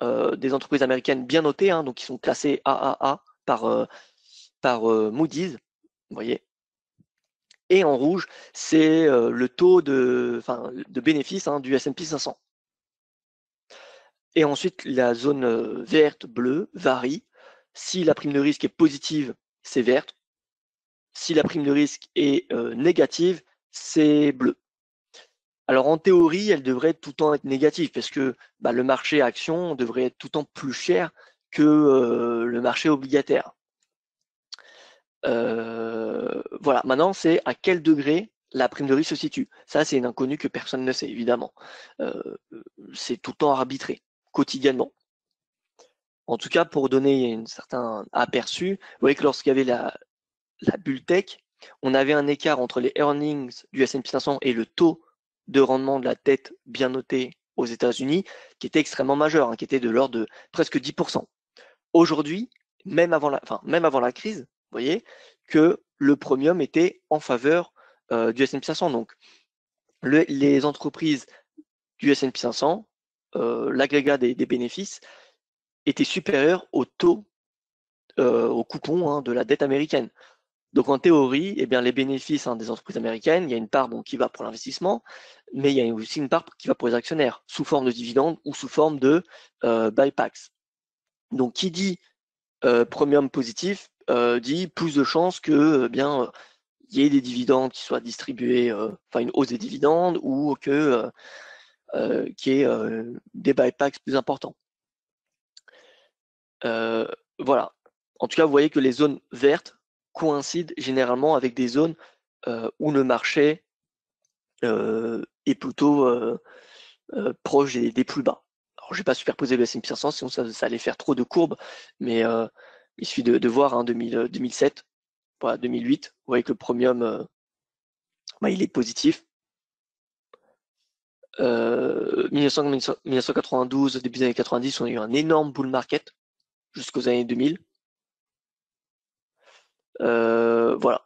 des entreprises américaines bien notées, hein, donc qui sont classées AAA par Moody's, vous voyez. Et en rouge, c'est le taux de bénéfice hein, du S&P 500. Et ensuite, la zone verte, bleue, varie. Si la prime de risque est positive, c'est verte. Si la prime de risque est négative, c'est bleu. Alors en théorie, elle devrait tout le temps être négative parce que le marché action devrait être tout le temps plus cher que le marché obligataire. Voilà, maintenant c'est à quel degré la prime de risque se situe. Ça, c'est une inconnue que personne ne sait, évidemment. C'est tout le temps arbitré, quotidiennement. En tout cas, pour donner un certain aperçu, vous voyez que lorsqu'il y avait la bulle tech, on avait un écart entre les earnings du S&P 500 et le taux de rendement de la dette bien notée aux États-Unis, qui était extrêmement majeur, hein, qui était de l'ordre de presque 10%. Aujourd'hui, même avant la crise, vous voyez que le premium était en faveur du S&P 500. Donc, les entreprises du S&P 500, l'agrégat des bénéfices, était supérieur au taux, au coupon hein, de la dette américaine. Donc en théorie, eh bien, les bénéfices hein, des entreprises américaines, il y a une part qui va pour l'investissement, mais il y a aussi une part qui va pour les actionnaires, sous forme de dividendes ou sous forme de buybacks. Donc qui dit premium positif dit plus de chances que il y ait des dividendes qui soient distribués, une hausse des dividendes ou que qu'il y ait des buybacks plus importants. Voilà. En tout cas, vous voyez que les zones vertes coïncident généralement avec des zones où le marché est plutôt proche des plus bas. Alors, je ne vais pas superposer le S&P 500, sinon ça allait faire trop de courbes, mais il suffit de voir hein, 2007, voilà, 2008, vous voyez que le premium, il est positif. 1992, début des années 90, on a eu un énorme bull market jusqu'aux années 2000. Voilà.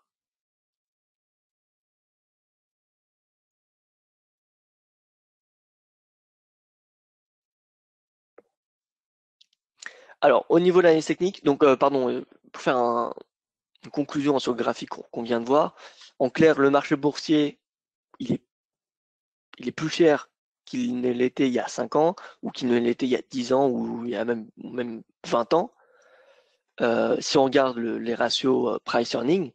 Alors, au niveau de l'analyse technique, donc, pour faire une conclusion sur le graphique qu'on vient de voir, en clair, le marché boursier, il est plus cher qu'il ne l'était il y a 5 ans, ou qu'il ne l'était il y a 10 ans, ou il y a même 20 ans, si on regarde les ratios price earning.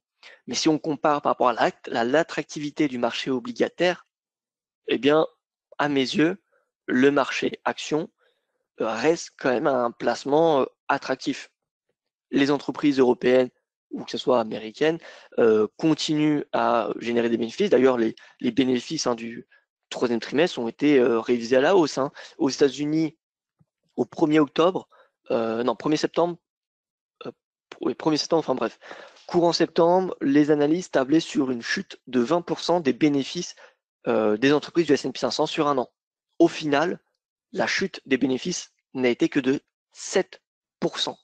Mais si on compare par rapport à l'attractivité du marché obligataire, eh bien, à mes yeux, le marché action reste quand même un placement attractif. Les entreprises européennes ou que ce soit américaines continuent à générer des bénéfices. D'ailleurs, les bénéfices du troisième trimestre ont été révisés à la hausse. Aux États-Unis, au 1er octobre, non, 1er septembre, 1er septembre, enfin bref, courant septembre, les analystes tablaient sur une chute de 20% des bénéfices des entreprises du S&P 500 sur un an. Au final, la chute des bénéfices n'a été que de 7%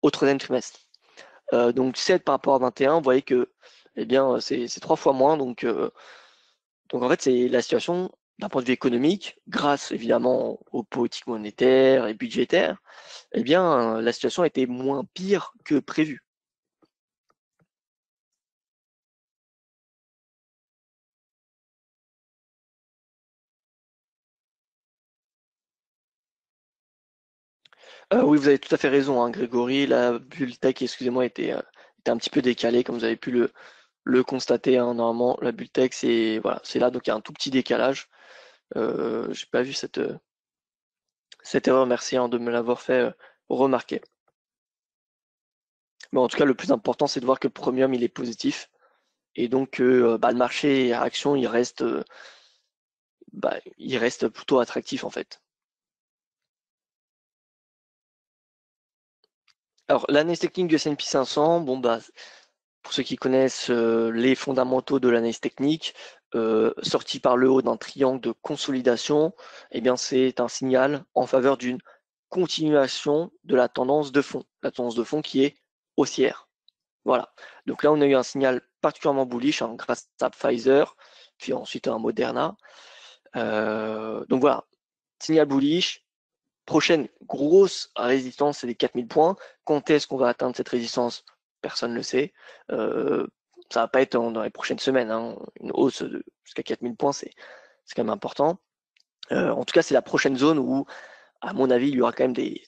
au troisième trimestre. Donc 7 par rapport à 21, vous voyez que eh bien, c'est 3 fois moins. Donc en fait, c'est la situation d'un point de vue économique, grâce évidemment aux politiques monétaires et budgétaires, eh bien, la situation a été moins pire que prévu. Oui, vous avez tout à fait raison, hein, Grégory. La bulle tech, excusez-moi, était un petit peu décalée, comme vous avez pu le constater. Hein. Normalement, la bulle tech, c'est voilà, c'est là, donc il y a un tout petit décalage. J'ai pas vu cette erreur. Merci hein, de me l'avoir fait remarquer. Mais en tout cas, le plus important, c'est de voir que le premium, il est positif. Et donc, le marché action, il reste plutôt attractif en fait. Alors, l'analyse technique du S&P 500, bon, pour ceux qui connaissent les fondamentaux de l'analyse technique, sorti par le haut d'un triangle de consolidation, eh bien, c'est un signal en faveur d'une continuation de la tendance de fond. La tendance de fond qui est haussière. Voilà. Donc là, on a eu un signal particulièrement bullish hein, grâce à Pfizer, puis ensuite à Moderna. Donc voilà, signal bullish. Prochaine grosse résistance, c'est les 4000 points. Quand est-ce qu'on va atteindre cette résistance? Personne ne le sait. Ça va pas être dans les prochaines semaines. Hein. Une hausse jusqu'à 4000 points, c'est quand même important. En tout cas, c'est la prochaine zone où, à mon avis, il y aura quand même des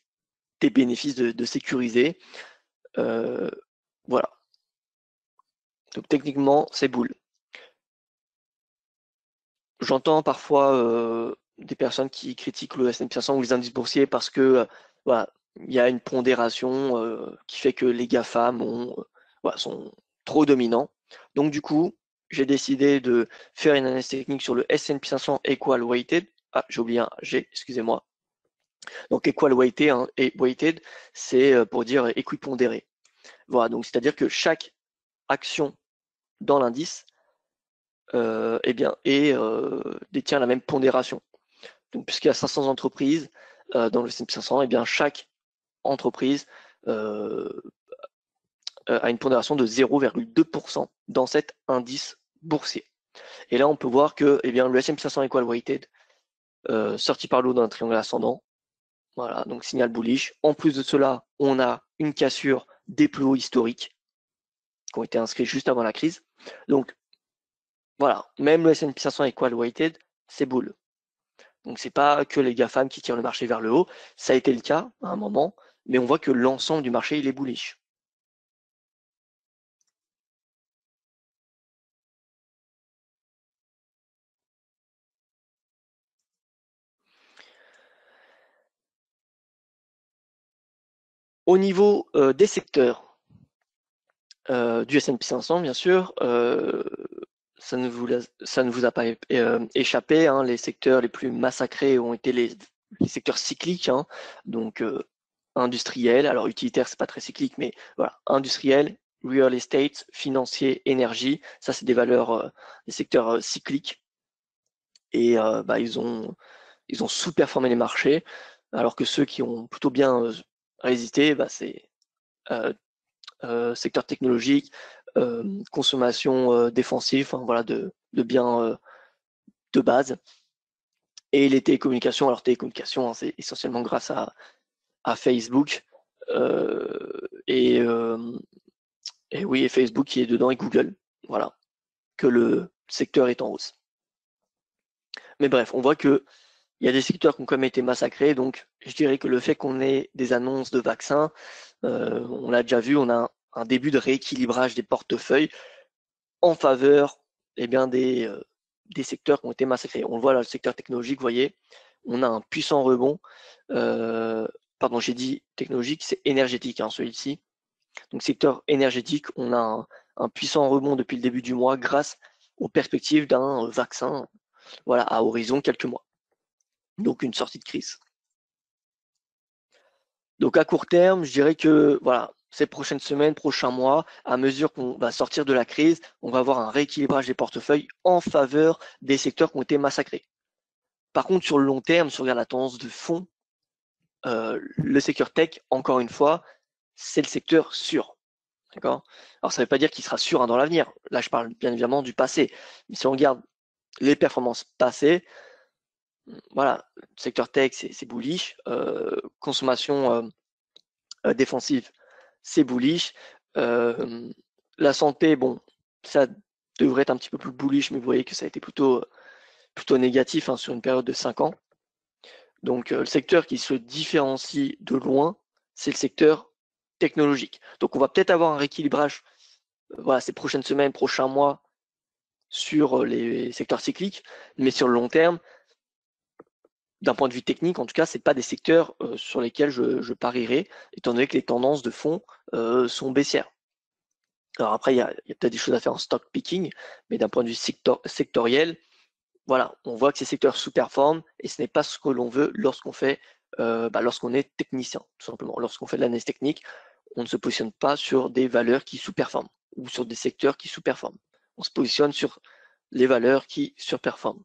bénéfices de sécuriser. Voilà. Donc techniquement, c'est boule. J'entends parfois des personnes qui critiquent le S&P 500 ou les indices boursiers parce que voilà, il y a une pondération qui fait que les GAFAM sont trop dominants. Donc du coup, j'ai décidé de faire une analyse technique sur le S&P 500 Equal Weighted. Ah, j'ai oublié un G, excusez-moi. Donc Equal Weighted, hein, et Weighted, c'est pour dire équipondéré. Voilà, donc c'est-à-dire que chaque action dans l'indice détient la même pondération. Donc, puisqu'il y a 500 entreprises dans le S&P 500, bien, chaque entreprise a une pondération de 0,2% dans cet indice boursier. Et là, on peut voir que le S&P 500 Equal Weighted, sorti par l'eau d'un triangle ascendant, voilà, donc signal bullish. En plus de cela, on a une cassure des plus hauts historiques qui ont été inscrits juste avant la crise. Donc, voilà, même le S&P 500 Equal Weighted, c'est bull. Donc c'est pas que les GAFAM qui tirent le marché vers le haut, ça a été le cas à un moment, mais on voit que l'ensemble du marché il est bullish. Au niveau des secteurs du S&P 500, bien sûr, ça ne vous a pas échappé. Hein, les secteurs les plus massacrés ont été les secteurs cycliques, hein, donc industriels. Alors utilitaire, c'est pas très cyclique, mais voilà, industriel, real estate, financier, énergie. Ça, c'est des valeurs, des secteurs cycliques. Et ils ont sous-performé les marchés, alors que ceux qui ont plutôt bien résisté, c'est secteur technologique, consommation défensive, enfin, voilà, de biens de base. Et les télécommunications, alors télécommunications, hein, c'est essentiellement grâce à à Facebook et oui, et Facebook qui est dedans et Google. Voilà, que le secteur est en hausse. Mais bref, on voit que il y a des secteurs qui ont quand même été massacrés, donc je dirais que le fait qu'on ait des annonces de vaccins, on l'a déjà vu, on a un début de rééquilibrage des portefeuilles en faveur des secteurs qui ont été massacrés. On le voit là, le secteur technologique, vous voyez, on a un puissant rebond. Pardon, j'ai dit technologique, c'est énergétique, hein, celui-ci. Donc secteur énergétique, on a un puissant rebond depuis le début du mois grâce aux perspectives d'un vaccin, voilà, à horizon quelques mois. Donc une sortie de crise. Donc à court terme, je dirais que voilà, ces prochaines semaines, prochains mois, à mesure qu'on va sortir de la crise, on va avoir un rééquilibrage des portefeuilles en faveur des secteurs qui ont été massacrés. Par contre, sur le long terme, si on regarde la tendance de fond, le secteur tech, encore une fois, c'est le secteur sûr. D'accord. Alors ça ne veut pas dire qu'il sera sûr, hein, dans l'avenir. Là, je parle bien évidemment du passé. Mais si on regarde les performances passées, voilà, le secteur tech, c'est bullish. Consommation défensive, c'est bullish. La santé, bon, ça devrait être un petit peu plus bullish, mais vous voyez que ça a été plutôt négatif, hein, sur une période de 5 ans. Donc le secteur qui se différencie de loin, c'est le secteur technologique. Donc on va peut-être avoir un rééquilibrage voilà, ces prochaines semaines, prochains mois sur les secteurs cycliques, mais sur le long terme, d'un point de vue technique, en tout cas, c'est pas des secteurs sur lesquels je parierais, étant donné que les tendances de fond sont baissières. Alors après, il y a peut-être des choses à faire en stock picking, mais d'un point de vue sectoriel, voilà, on voit que ces secteurs sous-performent et ce n'est pas ce que l'on veut lorsqu'on fait, lorsqu'on est technicien, tout simplement. Lorsqu'on fait de l'analyse technique, on ne se positionne pas sur des valeurs qui sous-performent ou sur des secteurs qui sous-performent. On se positionne sur les valeurs qui surperforment.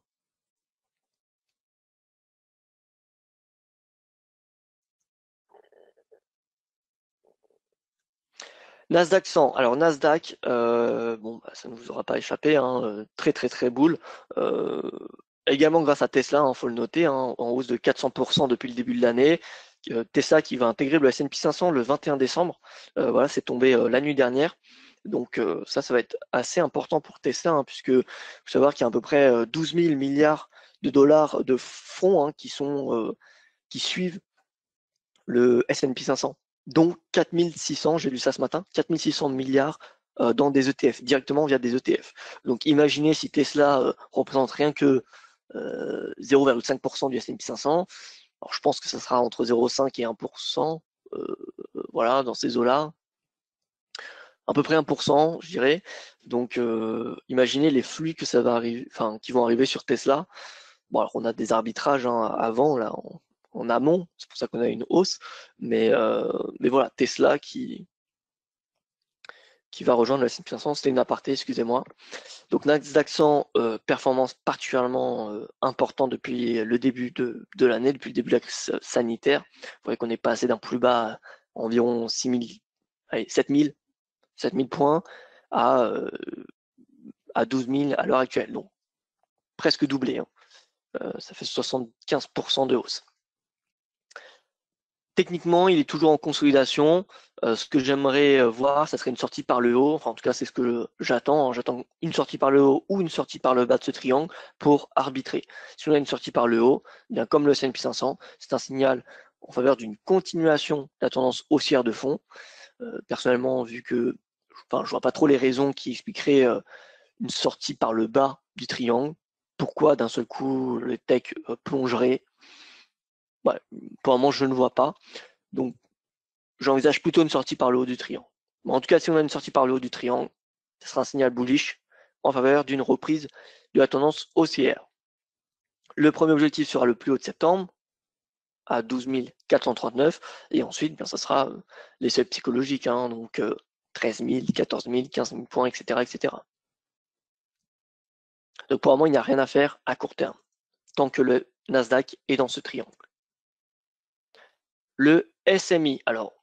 Nasdaq 100. Alors Nasdaq, bon, ça ne vous aura pas échappé, hein, très très très boule. Également grâce à Tesla, il faut le noter, hein, en hausse de 400% depuis le début de l'année. Tesla qui va intégrer le S&P 500 le 21 décembre. Voilà, c'est tombé la nuit dernière. Donc ça va être assez important pour Tesla, hein, puisque il faut savoir qu'il y a à peu près 12 000 milliards de dollars de fonds, hein, qui suivent le S&P 500, dont 4600, j'ai lu ça ce matin, 4600 milliards dans des ETF, directement via des ETF. Donc imaginez si Tesla représente rien que 0,5% du S&P 500, alors je pense que ça sera entre 0,5 et 1%, voilà, dans ces eaux-là, à peu près 1%, je dirais. Donc imaginez les flux que ça va arriver, enfin qui vont arriver sur Tesla. Bon, alors on a des arbitrages, hein, avant là, en amont, c'est pour ça qu'on a une hausse, mais voilà, Tesla qui va rejoindre le S&P 500, c'était une aparté, excusez-moi. Donc Nasdaq 100, performance particulièrement importante depuis le début de l'année, depuis le début de la crise sanitaire. Vous voyez qu'on est passé d'un plus bas à environ 7 000 points à 12 000 à l'heure actuelle, donc presque doublé, hein. Ça fait 75% de hausse. Techniquement, il est toujours en consolidation. Ce que j'aimerais voir, ça serait une sortie par le haut. Enfin, en tout cas, c'est ce que j'attends, hein. J'attends une sortie par le haut ou une sortie par le bas de ce triangle pour arbitrer. Si on a une sortie par le haut, bien comme le S&P 500, c'est un signal en faveur d'une continuation de la tendance haussière de fond. Personnellement, vu que je vois pas trop les raisons qui expliqueraient une sortie par le bas du triangle. Pourquoi d'un seul coup le tech plongerait? Ouais, pour le moment, je ne vois pas. Donc, j'envisage plutôt une sortie par le haut du triangle. Mais en tout cas, si on a une sortie par le haut du triangle, ce sera un signal bullish en faveur d'une reprise de la tendance haussière. Le premier objectif sera le plus haut de septembre, à 12 439, et ensuite, bien, ça sera les seuils psychologiques, hein, donc 13 000, 14 000, 15 000 points, etc., etc. Donc pour le moment, il n'y a rien à faire à court terme, tant que le Nasdaq est dans ce triangle. Le SMI, alors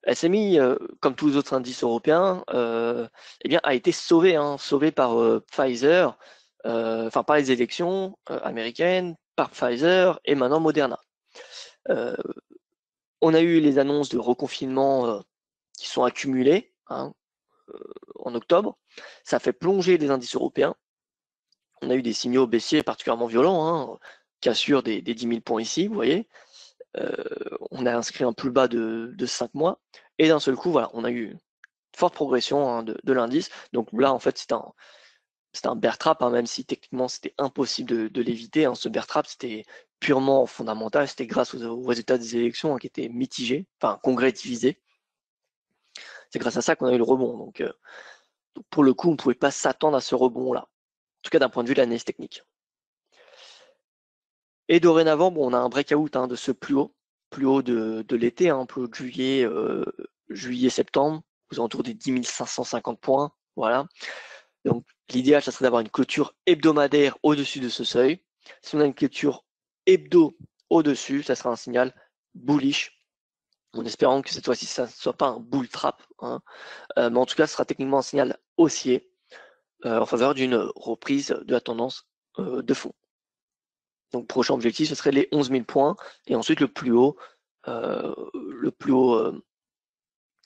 SMI, comme tous les autres indices européens, a été sauvé, hein, sauvé par Pfizer, par les élections américaines, par Pfizer et maintenant Moderna. On a eu les annonces de reconfinement qui sont accumulées en octobre. Ça fait plonger les indices européens. On a eu des signaux baissiers particulièrement violents, qui assurent des 10 000 points ici, vous voyez. On a inscrit un plus bas de 5 mois. Et d'un seul coup, voilà, on a eu une forte progression de l'indice. Donc là, en fait, c'est un bear trap, même si techniquement c'était impossible de l'éviter. Ce bear trap, c'était purement fondamental. C'était grâce aux résultats des élections qui étaient mitigés, enfin congrès divisés. C'est grâce à ça qu'on a eu le rebond. Donc pour le coup, on ne pouvait pas s'attendre à ce rebond-là. En tout cas, d'un point de vue de l'analyse technique. Et dorénavant, bon, on a un breakout de ce plus haut de l'été, plus haut de juillet-septembre, aux alentours des 10 550 points. Voilà. Donc l'idéal, ça serait d'avoir une clôture hebdomadaire au-dessus de ce seuil. Si on a une clôture hebdo au-dessus, ça sera un signal bullish, en espérant que cette fois-ci, ça ne soit pas un bull trap. Mais en tout cas, ce sera techniquement un signal haussier en faveur d'une reprise de la tendance de fond. Donc prochain objectif, ce serait les 11 000 points, et ensuite le plus haut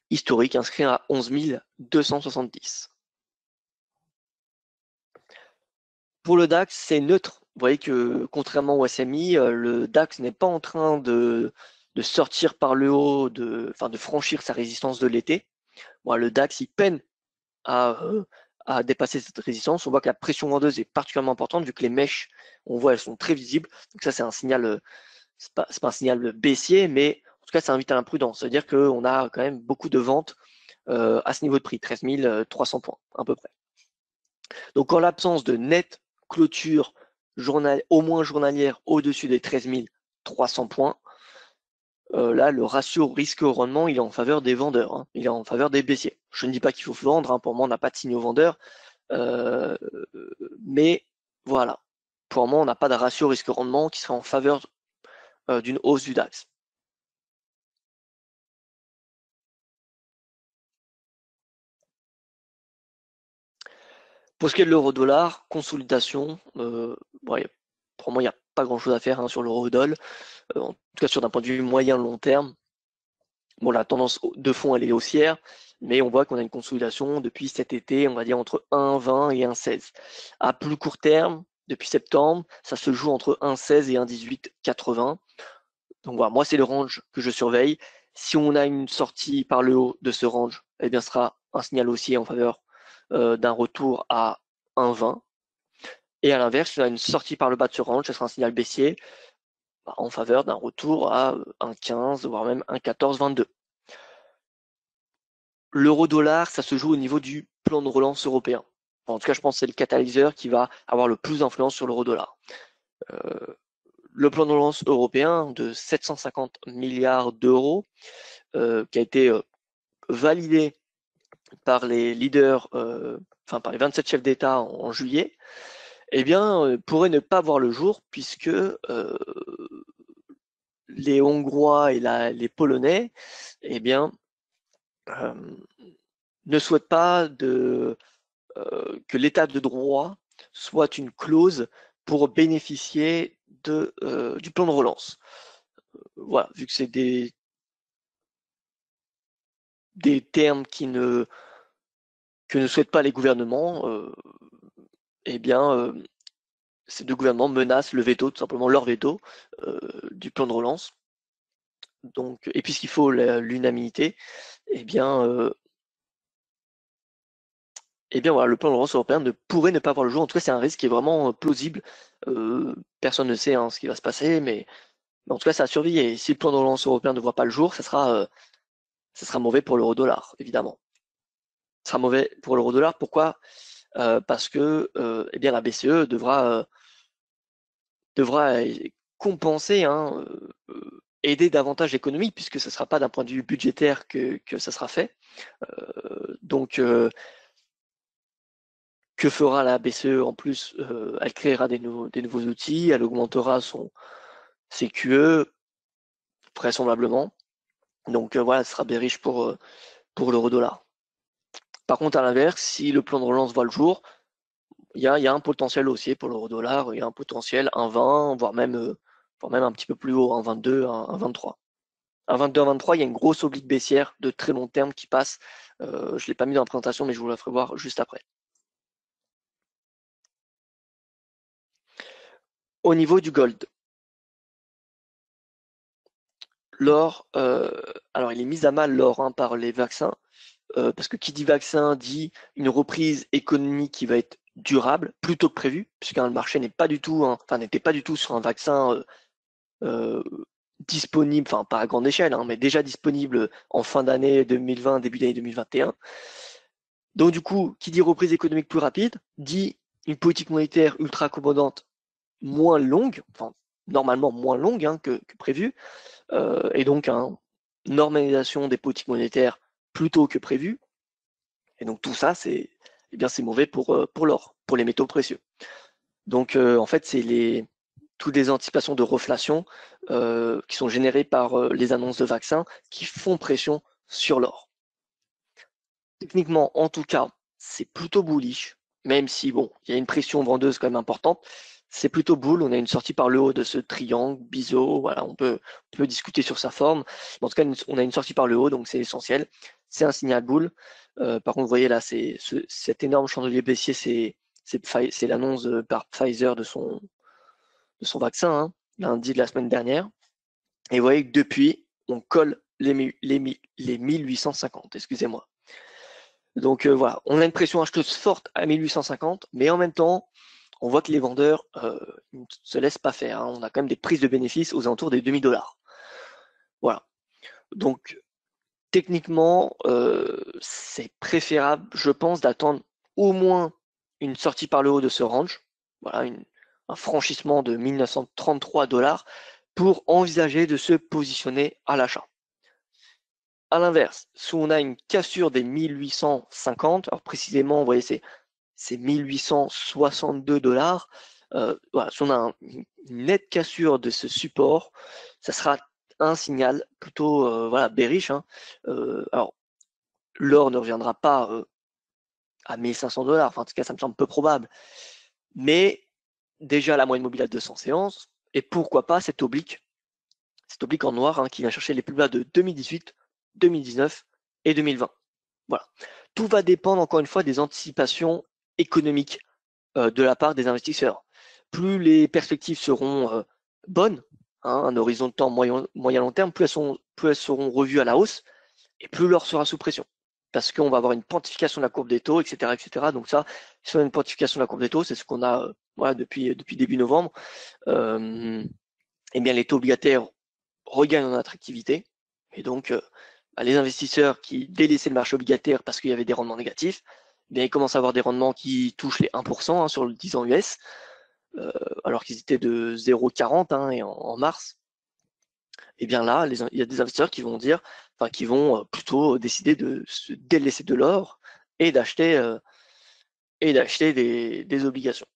historique inscrit à 11 270. Pour le DAX, c'est neutre. Vous voyez que contrairement au SMI, le DAX n'est pas en train de sortir par le haut, de franchir sa résistance de l'été. Le DAX, il peine à dépasser cette résistance. On voit que la pression vendeuse est particulièrement importante vu que les mèches, on voit, elles sont très visibles. Donc ça, c'est un signal, c'est pas un signal baissier, mais en tout cas, ça invite à l'imprudence. C'est-à-dire qu'on a quand même beaucoup de ventes à ce niveau de prix, 13 300 points à peu près. Donc en l'absence de nette clôture au moins journalière au-dessus des 13 300 points, là, le ratio risque-rendement, il est en faveur des vendeurs, il est en faveur des baissiers. Je ne dis pas qu'il faut vendre, pour moi, on n'a pas de signaux vendeurs, mais voilà, pour moi, on n'a pas de ratio risque-rendement qui serait en faveur d'une hausse du DAX. Pour ce qui est de l'euro-dollar, consolidation, pour moi, il n'y a pas grand-chose à faire sur l'euro-dollar, en tout cas sur d'un point de vue moyen-long terme. Bon, la tendance de fond, elle est haussière, mais on voit qu'on a une consolidation depuis cet été, on va dire entre 1,20 et 1,16. À plus court terme, depuis septembre, ça se joue entre 1,16 et 1,1880. Donc voilà, moi, c'est le range que je surveille. Si on a une sortie par le haut de ce range, eh bien, ce sera un signal haussier en faveur d'un retour à 1,20. Et à l'inverse, si on a une sortie par le bas de ce range, ce sera un signal baissier en faveur d'un retour à 1,15, voire même 1,1422. L'euro-dollar, ça se joue au niveau du plan de relance européen. En tout cas, je pense que c'est le catalyseur qui va avoir le plus d'influence sur l'euro-dollar. Le plan de relance européen de 750 milliards d'euros, qui a été validé par les leaders, par les 27 chefs d'État en juillet, eh bien, pourrait ne pas voir le jour puisque les Hongrois et les Polonais, eh bien, ne souhaitent pas que l'état de droit soit une clause pour bénéficier du plan de relance. Voilà, vu que c'est des termes que ne souhaitent pas les gouvernements, eh bien, ces deux gouvernements menacent le veto, tout simplement leur veto du plan de relance. Donc, et puisqu'il faut l'unanimité, eh bien, voilà, le plan de relance européen ne pourrait ne pas voir le jour. En tout cas, c'est un risque qui est vraiment plausible. Personne ne sait ce qui va se passer, mais en tout cas, ça a surveillé. Et si le plan de relance européen ne voit pas le jour, ça sera mauvais pour l'euro-dollar, évidemment. Ça sera mauvais pour l'euro-dollar. Pourquoi parce que la BCE devra compenser, aider davantage l'économie, puisque ce ne sera pas d'un point de vue budgétaire que ça sera fait. Donc, que fera la BCE en plus? Elle créera des nouveaux outils, elle augmentera ses QE, vraisemblablement. Donc voilà, ce sera bearish pour l'euro-dollar. Par contre, à l'inverse, si le plan de relance voit le jour, il y a un potentiel haussier pour l'euro-dollar, il y a un potentiel 1,20, voire même un petit peu plus haut, 1,22, 1,23. À 22 à 23, il y a une grosse oblique baissière de très long terme qui passe. Je ne l'ai pas mis dans la présentation, mais je vous la ferai voir juste après. Au niveau du gold, l'or, alors il est mis à mal l'or hein, par les vaccins, parce que qui dit vaccin dit une reprise économique qui va être durable plutôt que prévu, puisque le marché n'est pas du tout, n'était pas du tout sur un vaccin disponible, enfin pas à grande échelle, hein, mais déjà disponible en fin d'année 2020, début d'année 2021. Donc du coup, qui dit reprise économique plus rapide, dit une politique monétaire ultra accommodante moins longue, enfin normalement moins longue hein, que prévu, et donc une normalisation des politiques monétaires plus tôt que prévu. Et donc tout ça, c'est mauvais pour l'or, pour les métaux précieux. Donc en fait, c'est toutes les anticipations de reflation qui sont générées par les annonces de vaccins qui font pression sur l'or. Techniquement, en tout cas, c'est plutôt bullish, même si bon, il y a une pression vendeuse quand même importante. C'est plutôt bull. On a une sortie par le haut de ce triangle, biseau. Voilà, on peut discuter sur sa forme. En tout cas, on a une sortie par le haut, donc c'est essentiel. C'est un signal bull. Par contre, vous voyez là, cet énorme chandelier baissier, c'est l'annonce par Pfizer de son vaccin, hein, lundi de la semaine dernière. Et vous voyez que depuis, on colle les 1850, excusez-moi. Donc voilà, on a une pression acheteuse forte à 1850, mais en même temps, on voit que les vendeurs ne se laissent pas faire. Hein. On a quand même des prises de bénéfices aux alentours des $2000. Voilà. Donc techniquement, c'est préférable, je pense, d'attendre au moins une sortie par le haut de ce range. Voilà, un franchissement de 1933 $ pour envisager de se positionner à l'achat. À l'inverse, si on a une cassure des 1850, alors précisément, vous voyez, c'est 1862 $. Voilà, si on a une nette cassure de ce support, ça sera un signal plutôt voilà, bearish. Hein. Alors, l'or ne reviendra pas à 1500 $, enfin, en tout cas, ça me semble peu probable. Mais déjà, la moyenne mobile à 200 séances, et pourquoi pas cette oblique en noir hein, qui vient chercher les plus bas de 2018, 2019 et 2020. Voilà. Tout va dépendre, encore une fois, des anticipations économiques de la part des investisseurs. Plus les perspectives seront bonnes, hein, un horizon de temps moyen-long terme, plus elles seront revues à la hausse, et plus l'or sera sous pression. Parce qu'on va avoir une pontification de la courbe des taux, etc. etc. Donc ça, si on a une pontification de la courbe des taux, c'est ce qu'on a voilà, depuis début novembre, eh bien les taux obligataires regagnent en attractivité. Et donc, les investisseurs qui délaissaient le marché obligataire parce qu'il y avait des rendements négatifs, eh bien, ils commencent à avoir des rendements qui touchent les 1% hein, sur le 10 ans US, alors qu'ils étaient de 0,40 hein, et en mars. Et bien là, il y a des investisseurs qui vont dire, enfin, qui vont plutôt décider de se délaisser de l'or et d'acheter des obligations.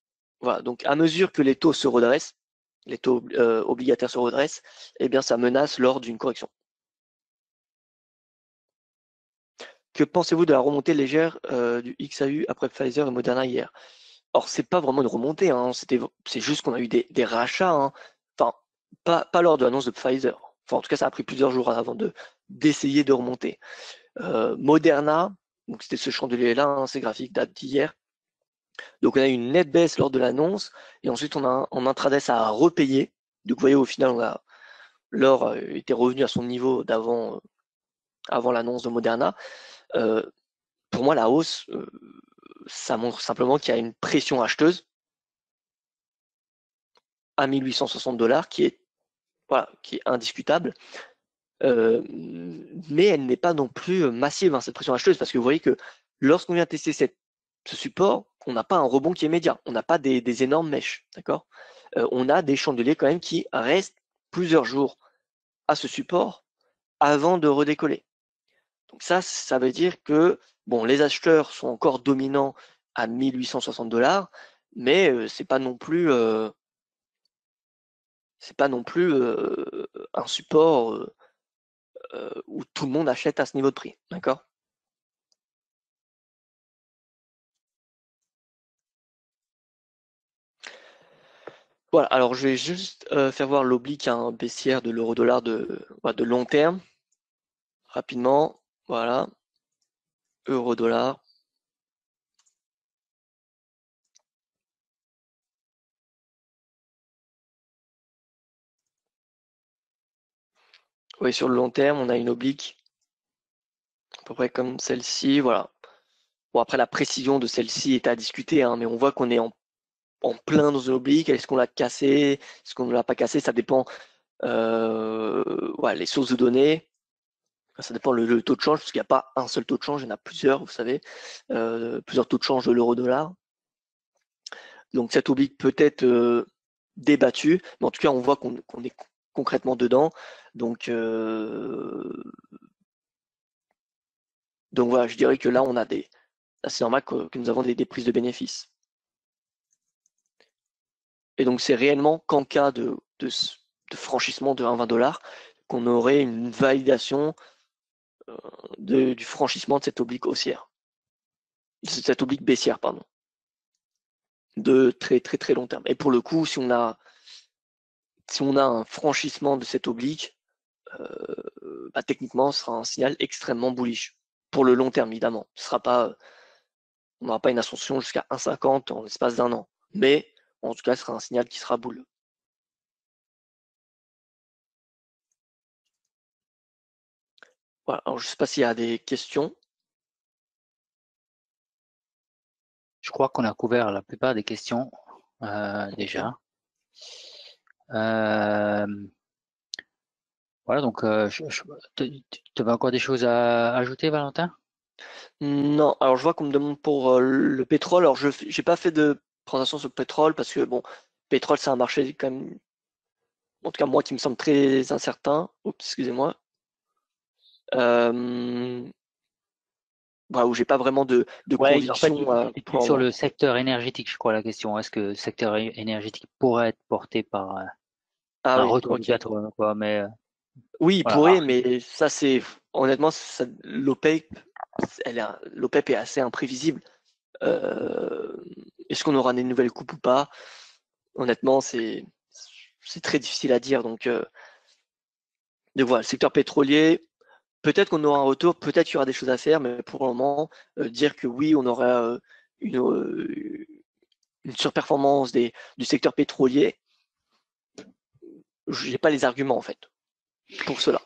Voilà. Donc, à mesure que les taux se redressent, les taux obligataires se redressent, eh bien, ça menace lors d'une correction. Que pensez-vous de la remontée légère du XAU après Pfizer et Moderna hier? Or, c'est pas vraiment une remontée, hein, c'est juste qu'on a eu des rachats, hein. Enfin, pas lors de l'annonce de Pfizer. Enfin, en tout cas, ça a pris plusieurs jours avant d'essayer de remonter. Moderna, donc c'était ce chandelier-là, hein, ces graphiques datent d'hier. Donc, on a eu une nette baisse lors de l'annonce, et ensuite, en intraday, ça a repayé. Donc, vous voyez, au final, l'or était revenu à son niveau d'avant, avant l'annonce de Moderna. Pour moi, la hausse, ça montre simplement qu'il y a une pression acheteuse à 1860 $, qui est indiscutable. Mais elle n'est pas non plus massive, hein, cette pression acheteuse, parce que vous voyez que lorsqu'on vient tester ce support, on n'a pas un rebond qui est immédiat, on n'a pas des énormes mèches, d'accord. On a des chandeliers quand même qui restent plusieurs jours à ce support avant de redécoller. Donc ça veut dire que bon, les acheteurs sont encore dominants à 1860 $, mais c'est pas non plus un support où tout le monde achète à ce niveau de prix, d'accord? Voilà, alors je vais juste faire voir l'oblique baissière de l'euro-dollar de long terme, rapidement. Voilà, euro-dollar. Oui, sur le long terme, on a une oblique à peu près comme celle-ci. Voilà. Bon, après, la précision de celle-ci est à discuter, hein, mais on voit qu'on est en plein dans une oblique. Est-ce qu'on l'a cassé? Est-ce qu'on ne l'a pas cassé? Ça dépend. Ouais, les sources de données. Ça dépend le taux de change, parce qu'il n'y a pas un seul taux de change, il y en a plusieurs, vous savez, plusieurs taux de change de l'euro-dollar. Donc cette oblique peut être débattue, mais en tout cas, on voit qu'on est concrètement dedans. Donc voilà, je dirais que là, c'est normal que nous avons des prises de bénéfices. Et donc c'est réellement qu'en cas de franchissement de 1,20 $ qu'on aurait une validation du franchissement de cette oblique haussière, cette oblique baissière, pardon, de très très très long terme. Et pour le coup, si on a un franchissement de cette oblique, techniquement, ce sera un signal extrêmement bullish. Pour le long terme, évidemment. On n'aura pas une ascension jusqu'à 1,50 en l'espace d'un an. Mais en tout cas, ce sera un signal qui sera boule. Voilà. Alors, je ne sais pas s'il y a des questions. Je crois qu'on a couvert la plupart des questions déjà. Voilà, donc tu avais encore des choses à ajouter, Valentin? Non, alors je vois qu'on me demande pour le pétrole. Alors je n'ai pas fait de présentation sur le pétrole parce que bon, pétrole c'est un marché quand même, en tout cas moi qui me semble très incertain. Oups, excusez-moi. Voilà, où j'ai pas vraiment de Ouais, en fait, conviction c'est pour plus le sur moment. le secteur énergétique, je crois, la question. Est-ce que le secteur énergétique pourrait être porté par Ah un oui, retour du ok. pétrole, quoi, mais Oui, il voilà. pourrait, mais ça c'est honnêtement, l'OPEP, l'OPEP est assez imprévisible. Euh, Est-ce qu'on aura des nouvelles coupes ou pas? Honnêtement, c'est très difficile à dire. Donc voilà, le secteur pétrolier, peut-être qu'on aura un retour, peut-être qu'il y aura des choses à faire, mais pour le moment, dire que oui, on aura une, euh, une surperformance du secteur pétrolier, j'ai pas les arguments en fait pour cela.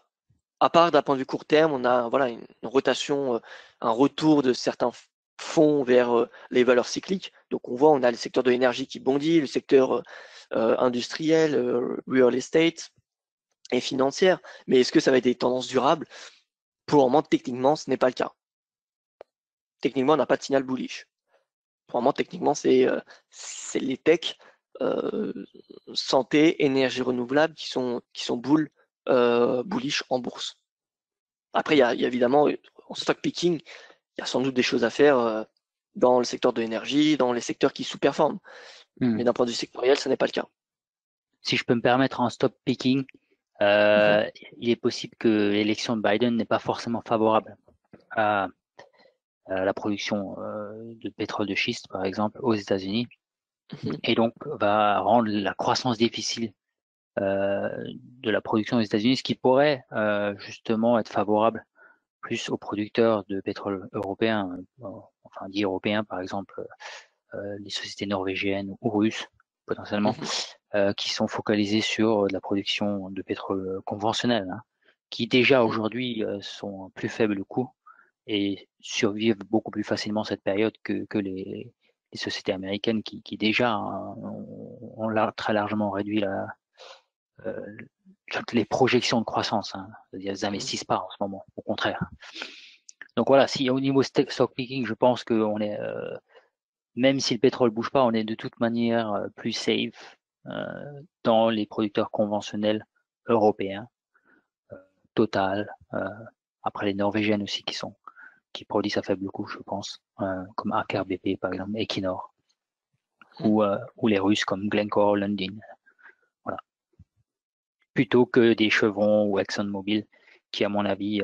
À part d'un point de vue court terme, on a voilà une rotation, un retour de certains fonds vers les valeurs cycliques. Donc on voit, on a le secteur de l'énergie qui bondit, le secteur industriel, real estate et financière. Mais est-ce que ça va être des tendances durables? Pour le moment, techniquement, ce n'est pas le cas. Techniquement, on n'a pas de signal bullish. Pour le moment, techniquement, c'est les techs, euh, santé, énergie renouvelable qui sont bullish en bourse. Après, il y a évidemment, en stock picking, il y a sans doute des choses à faire dans le secteur de l'énergie, dans les secteurs qui sous-performent. Mais d'un point de vue sectoriel, ce n'est pas le cas. Si je peux me permettre en stop picking, Mhm. il est possible que l'élection de Biden n'est pas forcément favorable à la production de pétrole de schiste, par exemple, aux États-Unis, Mhm. et donc va rendre la croissance difficile de la production aux États-Unis, ce qui pourrait justement être favorable plus aux producteurs de pétrole européens, enfin dit européens par exemple, les sociétés norvégiennes ou russes potentiellement, Mhm. qui sont focalisées sur la production de pétrole conventionnel, hein, qui déjà Mhm. aujourd'hui sont plus faibles coût et survivent beaucoup plus facilement cette période que les sociétés américaines qui déjà hein, ont très largement réduit euh, les projections de croissance. Hein. C'est-à-dire, elles Mhm. n'investissent pas en ce moment, au contraire. Donc voilà, si au niveau stock picking, je pense qu'on est, même si le pétrole bouge pas, on est de toute manière plus safe dans les producteurs conventionnels européens, Total, après les Norvégiennes aussi qui produisent à faible coût, je pense, comme Aker BP par exemple, Equinor, ou les Russes comme Glencore, Lundin, voilà. Plutôt que des Chevron ou ExxonMobil qui, à mon avis,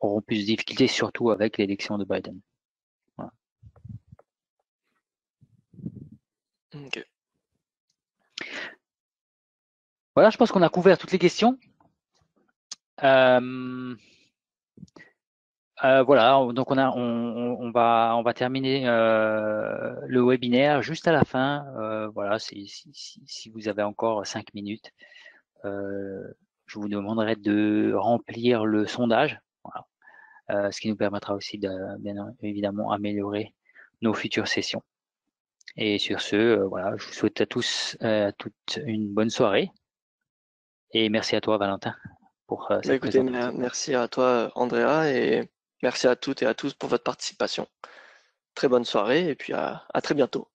auront plus de difficultés, surtout avec l'élection de Biden. Voilà. Ok. Voilà, je pense qu'on a couvert toutes les questions. Euh, voilà, donc on va terminer le webinaire juste à la fin. Voilà, si vous avez encore 5 minutes, je vous demanderai de remplir le sondage, voilà. Ce qui nous permettra aussi de bien évidemment améliorer nos futures sessions. Et sur ce, voilà, je vous souhaite à tous toutes une bonne soirée et merci à toi Valentin pour Bah, cette écoutez, présentation. merci à toi, Andrea, et merci à toutes et à tous pour votre participation. Très bonne soirée et puis à très bientôt.